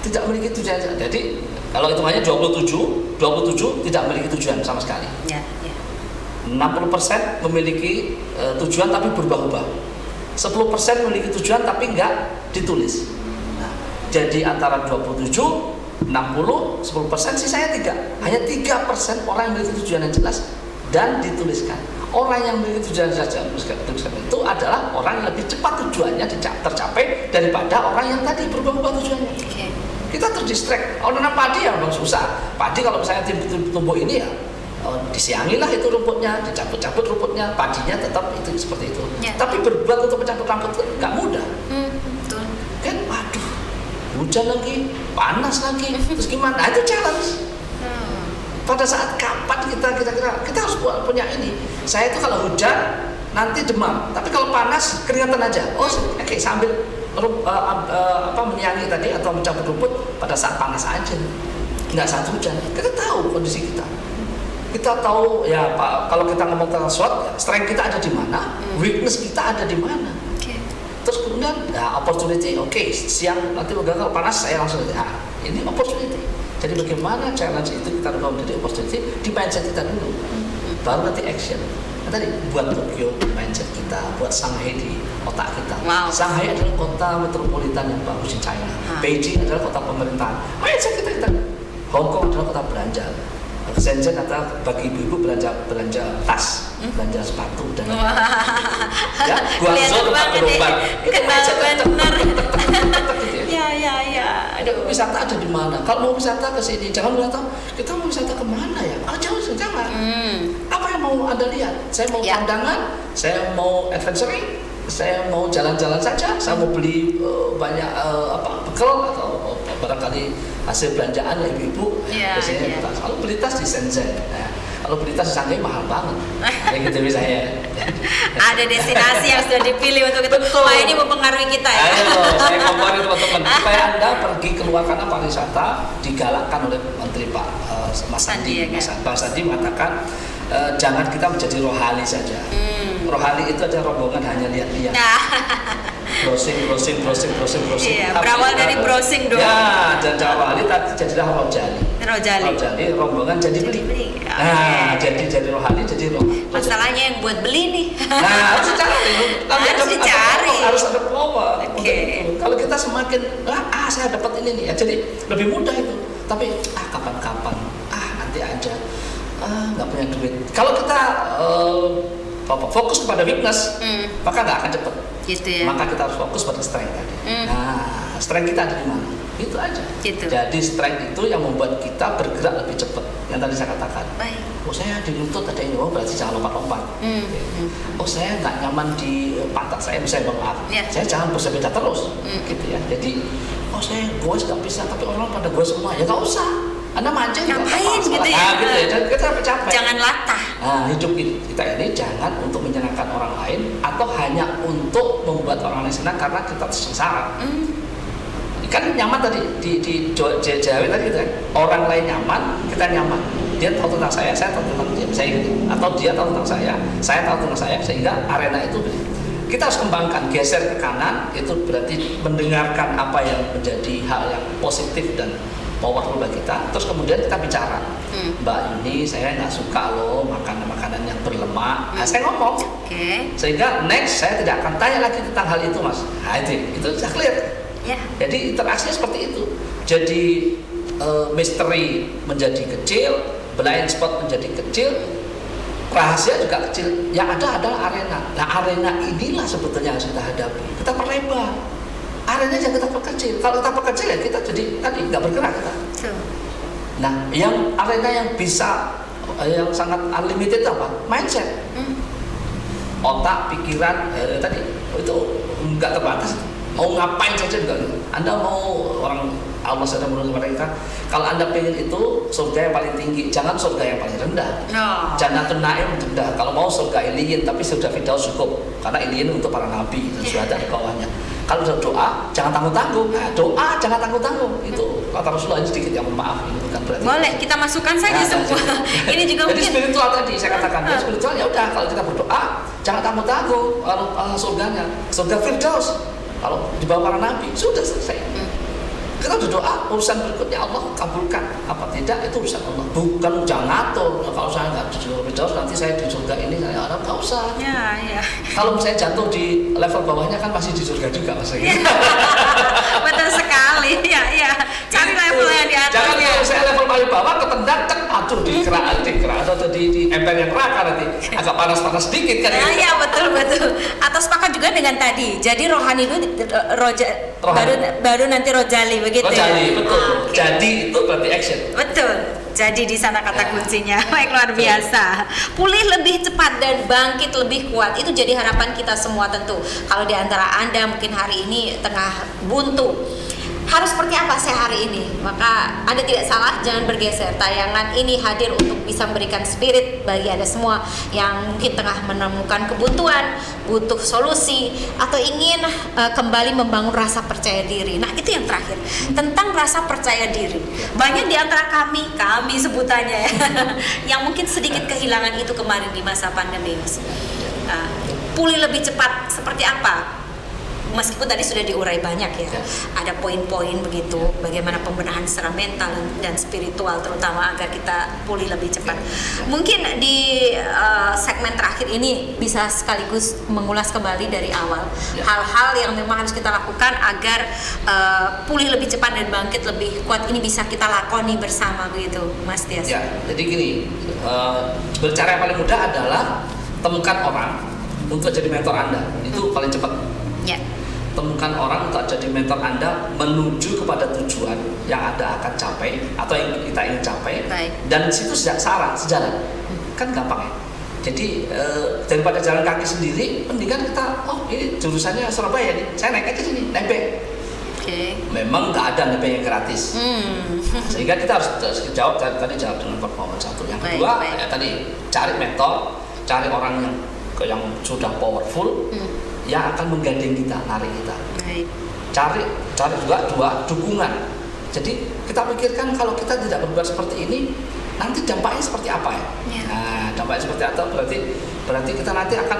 tidak memiliki tujuan. Jadi kalau hitungannya 27 tidak memiliki tujuan sama sekali. Ya. 60% memiliki tujuan tapi berubah-ubah. 10% memiliki tujuan tapi enggak ditulis. Nah, jadi antara 27 60, 10%, sisanya 3. Hanya 3% orang yang memiliki tujuan yang jelas dan dituliskan. Orang yang memiliki tujuan yang jelas tuliskan itu adalah orang yang lebih cepat tujuannya tercapai daripada orang yang tadi berubah-ubah tujuannya. Okay. Kita terdistract. Nanam padi ya memang susah. Padi kalau misalnya tumbuh ini ya disiangilah itu rumputnya, dicabut-cabut rumputnya, padinya tetap itu seperti itu. Ya. Tapi berbuat untuk mencabut rambut nggak mudah. Betul. Kan, waduh, hujan lagi, panas lagi, terus gimana? Nah, itu challenge. Pada saat kapan kita harus punya ini. Saya itu kalau hujan nanti demam, tapi kalau panas keringatan aja. Oke, sambil menyiangi tadi atau mencabut rumput pada saat panas aja, nggak saat hujan. Kita tahu kondisi kita. Kita tahu ya Pak, kalau kita ngomong tentang SWOT, strength kita ada di mana, weakness kita ada di mana. Terus kemudian ya opportunity, siang nanti kalau panas saya langsung ini opportunity. Jadi bagaimana challenge itu kita rubah menjadi opportunity di mindset kita dulu, baru nanti action. Nah, tadi buat Tokyo mindset kita, buat Shanghai di otak kita. Wow. Shanghai adalah kota metropolitan yang bagus di China. Beijing adalah kota pemerintahan. Mindset kita. Hong Kong adalah kota belanja. Shenzhen adalah bagi ibu-ibu belanja tas, belanja sepatu dan ya, Guangzhou tempat berobat. Itu mindset benar. Ya. Aduh. Wisata ada di mana? Kalau mau wisata ke sini, jangan bilang kita mau wisata kemana ya? Jangan. Apa yang mau Anda lihat? Saya mau pandangan, saya mau adventuring, saya mau jalan-jalan saja, saya mau beli banyak bekal atau barangkali hasil belanjaan ibu-ibu. Biasanya kalau beli tas di Shenzhen. Kalau beli tas di Shanghai mahal banget. Kayak gitu misalnya. Ada destinasi yang sudah dipilih untuk itu. Wah, ini mempengaruhi kita ya. Ayo, saya komporin teman-teman. Supaya Anda pergi keluar karena pariwisata digalakkan oleh Menteri Pak Mas Sandi. Pak Sandi mengatakan jangan kita menjadi rohani saja. Rohani itu adalah rombongan hanya lihat-lihat. Browsing. Iya, berawal dari browsing dong. Ya, dan rohani jadilah rojali. Rombongan jadi beli. Nah, jadi rohani jadi Masalahnya yang buat beli nih. Nah, harus dicari. Harus ada power. Okay. Kalau kita semakin saya dapat ini nih ya, jadi lebih mudah itu. Tapi kapan-kapan, nanti aja. Nggak punya duit. Kalau kita fokus kepada weakness, maka nggak akan cepat. Gitu ya. Maka kita harus fokus pada strength tadi. Nah, strength kita ada di mana? Gitu aja. Gitu. Jadi strength itu yang membuat kita bergerak lebih cepat. Yang tadi saya katakan. Baik. Oh saya di lutut ada ini, oh berarti jangan lompat-lompat. Oh saya nggak nyaman di pantat saya, misalnya bang Yeah. saya jangan bersepeda terus, gitu ya. Jadi oh saya goes nggak bisa, tapi orang pada goes semua, ya nggak usah. Anda mancing Ngapain gitu ya? Nah, gitu ya. Dan kita capek. Jangan latah. Nah, hidup kita ini jangan untuk menyenangkan orang lain atau hanya untuk membuat orang lain senang karena kita sengsara. Kan nyaman tadi di Jawa tadi gitu kan. Orang lain nyaman, kita nyaman. Dia tahu tentang saya tahu tentang dia, saya gitu. Atau dia tahu tentang saya tahu tentang saya, sehingga arena itu kita harus kembangkan, geser ke kanan, itu berarti mendengarkan apa yang menjadi hal yang positif dan powerful bagi kita. Terus kemudian kita bicara, Mbak Yuni, saya nggak suka loh makanan yang berlemak. Nah, saya ngomong, sehingga next saya tidak akan tanya lagi tentang hal itu, Mas. Nah, itu sudah clear. Ya. Jadi interaksinya seperti itu. Jadi misteri menjadi kecil, blind spot menjadi kecil, rahasia juga kecil. Yang ada adalah arena. Nah, arena inilah sebetulnya yang harus kita hadapi. Kita perlebar. Arenanya jangan kita perkecil. Kalau kita perkecil ya kita jadi tadi nggak bergerak kita. Nah, yang arena yang bisa yang sangat unlimited apa? Mindset. Otak, pikiran, tadi itu nggak terbatas. Mau ngapain saja juga. Anda mau orang Allah sudah menurunkan kepada kita. Kalau Anda pengen itu surga yang paling tinggi, jangan surga yang paling rendah. Jannatun Naim rendah. Kalau mau surga Iliyin, tapi surga Firdaus cukup. Karena Iliyin untuk para nabi dan syuhada di bawahnya. Kalau sudah doa, jangan tanggung-tanggung. Nah, doa jangan tanggung-tanggung. Itu kata Rasulullah, ini sedikit yang maaf ini bukan berarti. Boleh kita masukkan saja semua. Ini juga jadi mungkin spiritual tadi saya katakan. Spiritual ya udah, kalau kita berdoa jangan tanggung-tanggung. Kalau surganya, surga Firdaus. Kalau di bawah para nabi sudah selesai. Kita berdoa, urusan berikutnya Allah kabulkan apa tidak itu urusan Allah, bukan jangan ngatur. Kalau saya nggak di surga Firdaus nanti saya di surga ini, saya harap nggak usah. Ya. Kalau saya jatuh di level bawahnya kan masih di surga juga mas. Betul sekali. Ya. Cari level yang di atasnya. Jangan kalau saya level paling bawah ketendang cek aduh di kerak atau di ember yang neraka nanti agak panas sedikit kan. Iya betul. Atau sepakat juga dengan tadi. Jadi rohani itu baru nanti rojali begitu. Rojali, betul. Jadi itu berarti action. Betul. Jadi di sana kata kuncinya. Baik, luar biasa. Pulih lebih cepat dan bangkit lebih kuat. Itu jadi harapan kita semua tentu. Kalau di antara Anda mungkin hari ini tengah buntu, harus seperti apa saya hari ini? Maka Anda tidak salah, jangan bergeser. Tayangan ini hadir untuk bisa memberikan spirit bagi Anda semua yang mungkin tengah menemukan kebuntuan, butuh solusi, atau ingin kembali membangun rasa percaya diri. Nah, itu yang terakhir, tentang rasa percaya diri. Banyak di antara kami sebutannya ya, yang mungkin sedikit kehilangan itu kemarin di masa pandemi. Pulih lebih cepat seperti apa? Meskipun tadi sudah diurai banyak ya, ada poin-poin begitu, bagaimana pembenahan secara mental dan spiritual terutama agar kita pulih lebih cepat. Mungkin di segmen terakhir ini bisa sekaligus mengulas kembali dari awal hal-hal yang memang harus kita lakukan agar pulih lebih cepat dan bangkit lebih kuat ini bisa kita lakoni bersama begitu, Mas Tias. Ya, jadi gini, cara yang paling mudah adalah temukan orang untuk jadi mentor Anda, itu paling cepat. Ya. Temukan orang untuk jadi mentor Anda menuju kepada tujuan yang Anda akan capai atau yang kita ingin capai. Baik. Dan situ sejalan kan gampang ya. Jadi daripada jalan kaki sendiri, mendingan kita ini jurusannya Surabaya nih, saya naik aja sini, nebeng. Memang nggak ada nebeng yang gratis. Sehingga kita harus jawab dengan performance satu. Yang kedua ya tadi cari mentor, cari orang yang sudah powerful. Yang akan menggandeng kita, narik kita. Cari juga dukungan. Jadi kita pikirkan kalau kita tidak berbuat seperti ini, nanti dampaknya seperti apa ya? Nah, dampaknya seperti apa? Berarti kita nanti akan,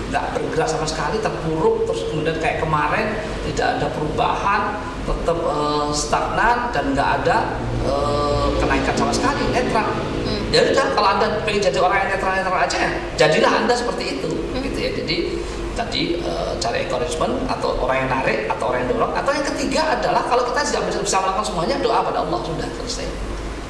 nggak bergerak sama sekali, terpuruk, terus kemudian kayak kemarin tidak ada perubahan, tetap stagnan dan nggak ada kenaikan sama sekali, netral. Ya udah, kalau Anda pengen jadi orang yang netral aja ya, jadilah Anda seperti itu, gitu ya. Jadi tadi cari encouragement atau orang yang narik atau orang yang dorong, atau yang ketiga adalah kalau kita tidak bisa melakukan semuanya, doa pada Allah, sudah selesai.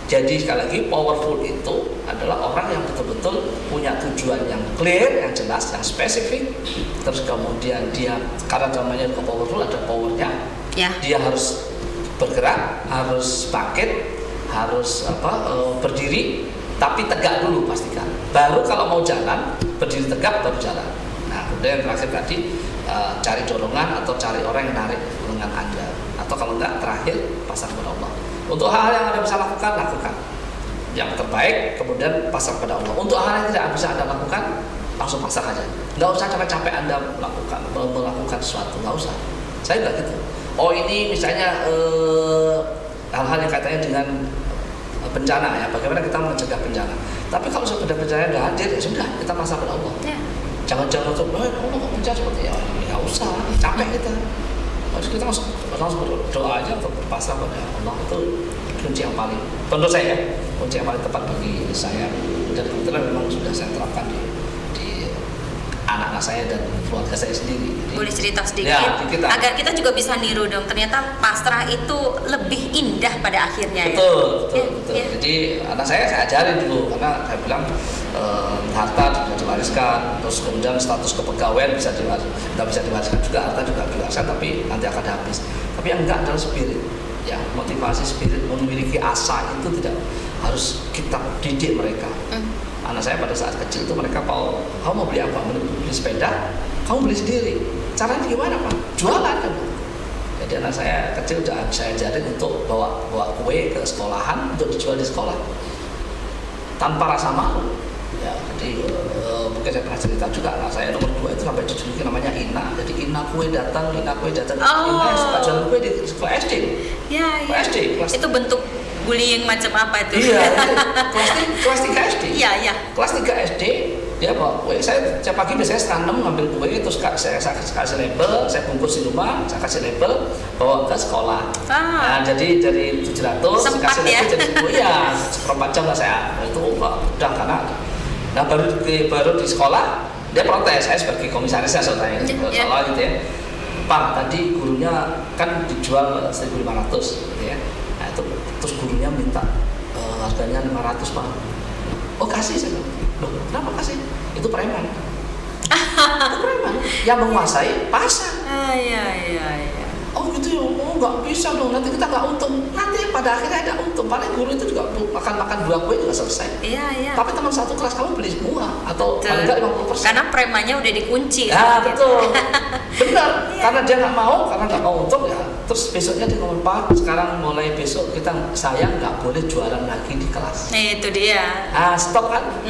Jadi sekali lagi powerful itu adalah orang yang betul-betul punya tujuan yang clear, yang jelas, yang spesifik. Terus kemudian dia karena namanya powerful ada powernya, dia harus bergerak, harus bangkit, harus berdiri, tapi tegak dulu pastikan. Baru kalau mau jalan, berdiri tegak baru jalan. Nah, kemudian yang terakhir tadi cari dorongan atau cari orang yang narik lengan Anda. Atau kalau enggak, terakhir pasrah kepada Allah. Untuk hal yang Anda bisa lakukan, lakukan. Yang terbaik, kemudian pasrah kepada Allah. Untuk hal yang tidak bisa Anda lakukan, langsung pasrah aja. Nggak usah capek-capek Anda melakukan sesuatu, nggak usah. Saya nggak gitu. Oh ini misalnya hal-hal yang katanya dengan bencana ya, bagaimana kita mencegah bencana. Tapi kalau sudah bencana nggak hadir, ya sudah, kita pasrah kepada Allah. Jangan-jangan Allah kok bencana seperti ya, nggak usah, capek kita. Harus kita langsung berdoa aja untuk berpasrah pada Allah. Itu kunci yang paling, menurut saya, kunci yang paling tepat bagi saya. Dan kebetulan memang sudah saya terapkan di anak-anak saya dan keluarga saya sendiri. Jadi, boleh cerita sedikit ya, agar kita juga bisa niru dong. Ternyata pasrah itu lebih indah pada akhirnya. Betul. Ya. Jadi anak saya ajarin dulu karena saya bilang harta bisa diwariskan, terus kemudian status kepegawaian nggak bisa diwariskan juga, harta juga diwariskan tapi nanti akan habis. Tapi yang enggak adalah spirit, ya motivasi spirit, memiliki asa itu tidak harus kita didik mereka. Anak saya pada saat kecil itu mereka kamu mau beli apa? Beli sepeda, kamu beli sendiri. Caranya gimana Pak? Jualan kan? Jadi anak saya kecil udah saya ajarin untuk bawa kue ke sekolahan untuk dijual di sekolah tanpa rasa malu. Ya, jadi mungkin saya pernah cerita juga anak saya nomor 2 itu sampai dijuluki namanya Ina. Jadi Ina kue datang. Ina yang suka jual kue di sekolah SD. Ya. SD kelas. Itu bentuk bullying macam apa itu? Iya, kelas 3 SD. Iya. Kelas 3 SD dia bawa kue. Saya tiap pagi biasanya setengah 6 ngambil kue, terus saya kasih label, saya bungkus di rumah, saya kasih label, bawa ke sekolah. Nah, jadi dari 700 sempat kasih ya? label jadi seperempat jam lah saya. Itu udah karena. Nah baru di sekolah dia protes, saya sebagai komisarisnya soalnya gitu ya. Pak, tadi gurunya kan dijual 1.500 gitu ya. Nah, terus gurunya minta harganya 500 Pak. Oh kasih saya. Loh kenapa kasih? Itu preman. Itu preman yang menguasai pasar. Iya. Oh gitu ya, nggak bisa dong, nanti kita nggak untung. Nanti pada akhirnya ada untung, paling guru itu juga makan 2 kue juga selesai. Iya. Tapi teman satu kelas kamu beli semua atau paling nggak 50%. Karena premannya udah dikunci. Ya betul, benar. Iya. Karena dia nggak mau untung ya. Terus besoknya dia ngomong Pak, sekarang mulai besok saya nggak boleh jualan lagi di kelas. Itu dia. Stop kan?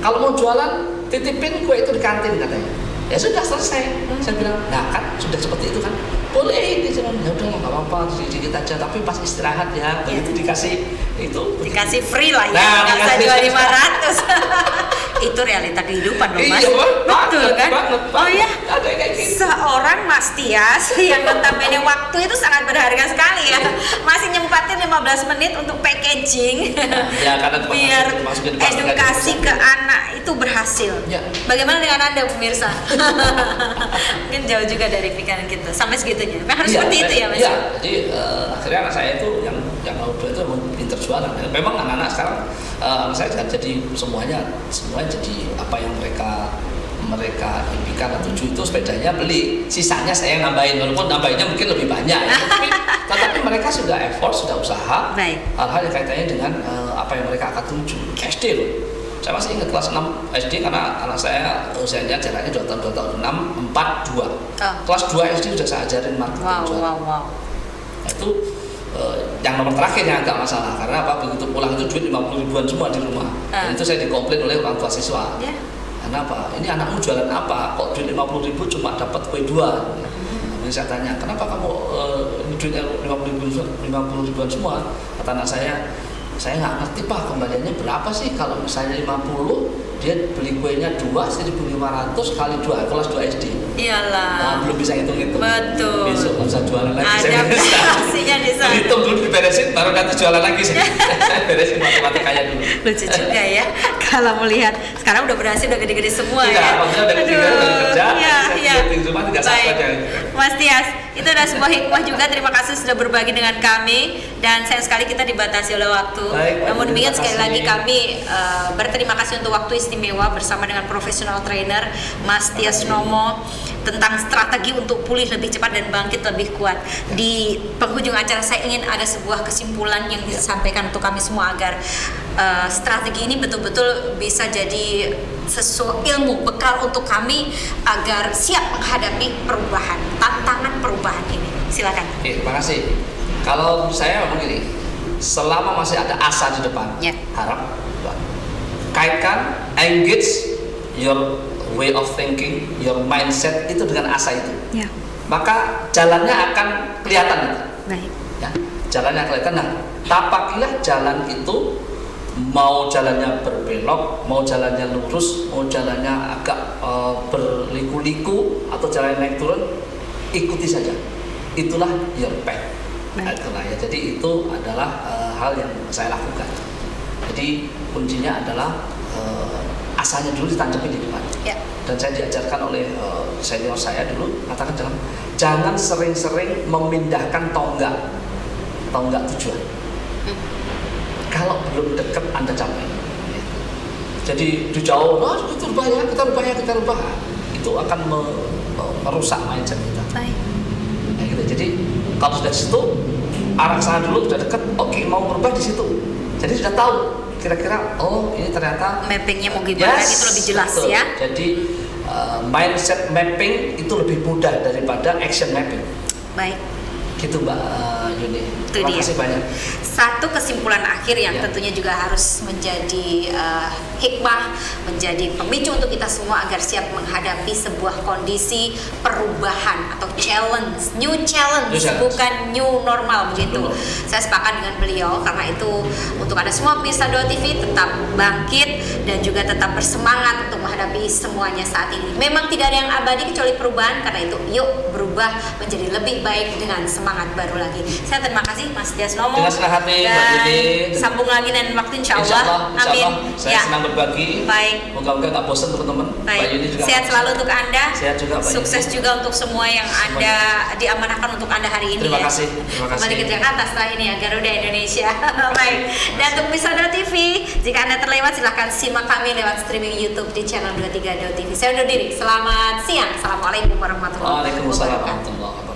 Kalau mau jualan titipin kue itu di kantin katanya. Ya sudah selesai. Saya bilang, nah kan sudah seperti itu kan. Boleh dia bilang, ya udah nggak apa-apa, sedikit aja. Tapi pas istirahat ya, begitu dikasih free lah ya, nah, nggak usah jual 500. Itu realita kehidupan loh Mas. Iya, betul kan? Banget. Oh ya, ada kayak gitu. seorang Mas Tias yang notabene waktu itu sangat berharga sekali ya. Masih nyempatin 15 menit untuk packaging. Ya, karena biar edukasi ke anak itu berhasil. Ya. Bagaimana dengan Anda pemirsa? Mungkin jauh juga dari pikiran kita sampai segitunya. Harus seperti itu ya Mas. Iya, jadi akhirnya anak saya itu yang nomor 2 itu pinter jualan. Memang anak-anak sekarang anak saya jadi semuanya jadi apa yang mereka impikan atau tuju itu sepedanya beli, sisanya saya yang nambahin, walaupun nambahinnya mungkin lebih banyak ya. Tapi mereka sudah effort, sudah usaha. Baik. Hal-hal yang kaitannya dengan apa yang mereka akan tuju. SD loh. Saya masih ingat kelas 6 SD karena anak saya usianya jaraknya 2 tahun 6, 4, 2. Kelas 2 SD sudah saya ajarin marketing. Wow. Nah, itu yang nomor terakhir yang agak masalah karena apa, begitu pulang itu duit 50 ribuan semua di rumah. Dan itu saya dikomplain oleh orang tua siswa. Karena apa? Ini anakmu jualan apa? Kok duit 50 ribu cuma dapat kue 2? Jadi saya tanya, kenapa kamu ini duitnya 50 ribuan semua? Kata anak saya nggak ngerti Pak, kembaliannya berapa sih? Kalau misalnya 50, dia beli kuenya 1.500 kali 2, kelas 2 SD. Iyalah. Nah, belum bisa hitung-hitung. Betul. Besok nggak usah jualan lagi. Adaptasinya di sana. Hitung dulu, diberesin, baru nanti jualan lagi. Saya beresin matematikanya dulu. Lucu juga ya, kalau melihat sekarang udah berhasil, udah gede-gede semua ya. Maksudnya udah kerja, iya. di rumah Nggak satu aja. Mas Tias, itu adalah sebuah hikmah juga. Terima kasih sudah berbagi dengan kami. Dan sayang sekali kita dibatasi oleh waktu. Baik, Namun demikian sekali kasih. lagi kami berterima kasih untuk waktu istimewa bersama dengan profesional trainer Mas Tias Nomo tentang strategi untuk pulih lebih cepat dan bangkit lebih kuat. Di penghujung acara saya ingin ada sebuah kesimpulan yang disampaikan untuk kami semua agar strategi ini betul-betul bisa jadi sesuatu ilmu bekal untuk kami agar siap menghadapi perubahan, tantangan perubahan ini. Silakan. Oke, terima kasih. Kalau saya ngomong gini, selama masih ada asa di depan, harap kaitkan, engage your way of thinking, your mindset itu dengan asa itu. Maka jalannya akan kelihatan itu. Baik. Ya, jalannya kelihatan. Nah, tapakilah jalan itu, mau jalannya berbelok, mau jalannya lurus, mau jalannya agak berliku-liku atau jalannya naik turun, ikuti saja. Itulah your path. Nah, itulah ya. Jadi itu adalah hal yang saya lakukan. Jadi kuncinya adalah asanya dulu ditanjamin di depan. Dan saya diajarkan oleh senior saya dulu, katakan jangan sering-sering memindahkan tonggak tujuan. Kalau belum dekat Anda capai. Jadi di jauh, kita rubah. Itu akan merusak mindset kita. Baik. Nah, gitu. Jadi kalau sudah di situ, arah sana dulu sudah dekat, oke, mau berubah di situ. Jadi sudah tahu kira-kira, oh ini ternyata mappingnya mau gimana, itu lebih jelas, betul. ya. Jadi mindset mapping itu lebih mudah daripada action mapping. Baik. Gitu Mbak Yuni. Terima kasih banyak. Satu kesimpulan akhir yang tentunya juga harus menjadi hikmah, menjadi pemicu untuk kita semua agar siap menghadapi sebuah kondisi perubahan atau challenge, new challenge. Bukan new normal begitu. Saya sepakat dengan beliau, karena itu untuk Anda semua pemirsa Dua TV tetap bangkit dan juga tetap bersemangat untuk menghadapi semuanya saat ini. Memang tidak ada yang abadi kecuali perubahan, karena itu yuk berubah menjadi lebih baik dengan semangat baru lagi. Saya terima kasih Mas Tias Nomo. Dengan senang hati Mbak Yuni. Sambung lagi dan waktu insya Allah. Amin. Saya senang berbagi. Baik. Moga-moga nggak bosan teman-teman. Mbak Yuni juga. Sehat selalu untuk Anda. Sehat juga Mbak Yuni. Sukses juga untuk semua yang Anda diamanahkan untuk Anda hari ini. Terima kasih. Terima kasih. Kembali ke Jakarta setelah ini ya, Garuda Indonesia. Baik. Dan untuk pemirsa Dua TV, jika Anda terlewat silahkan simak kami lewat streaming YouTube di channel 23 Dua TV. Saya undur diri. Selamat siang. Assalamualaikum warahmatullahi wabarakatuh. Waalaikumsalam warahmatullahi wabarakatuh.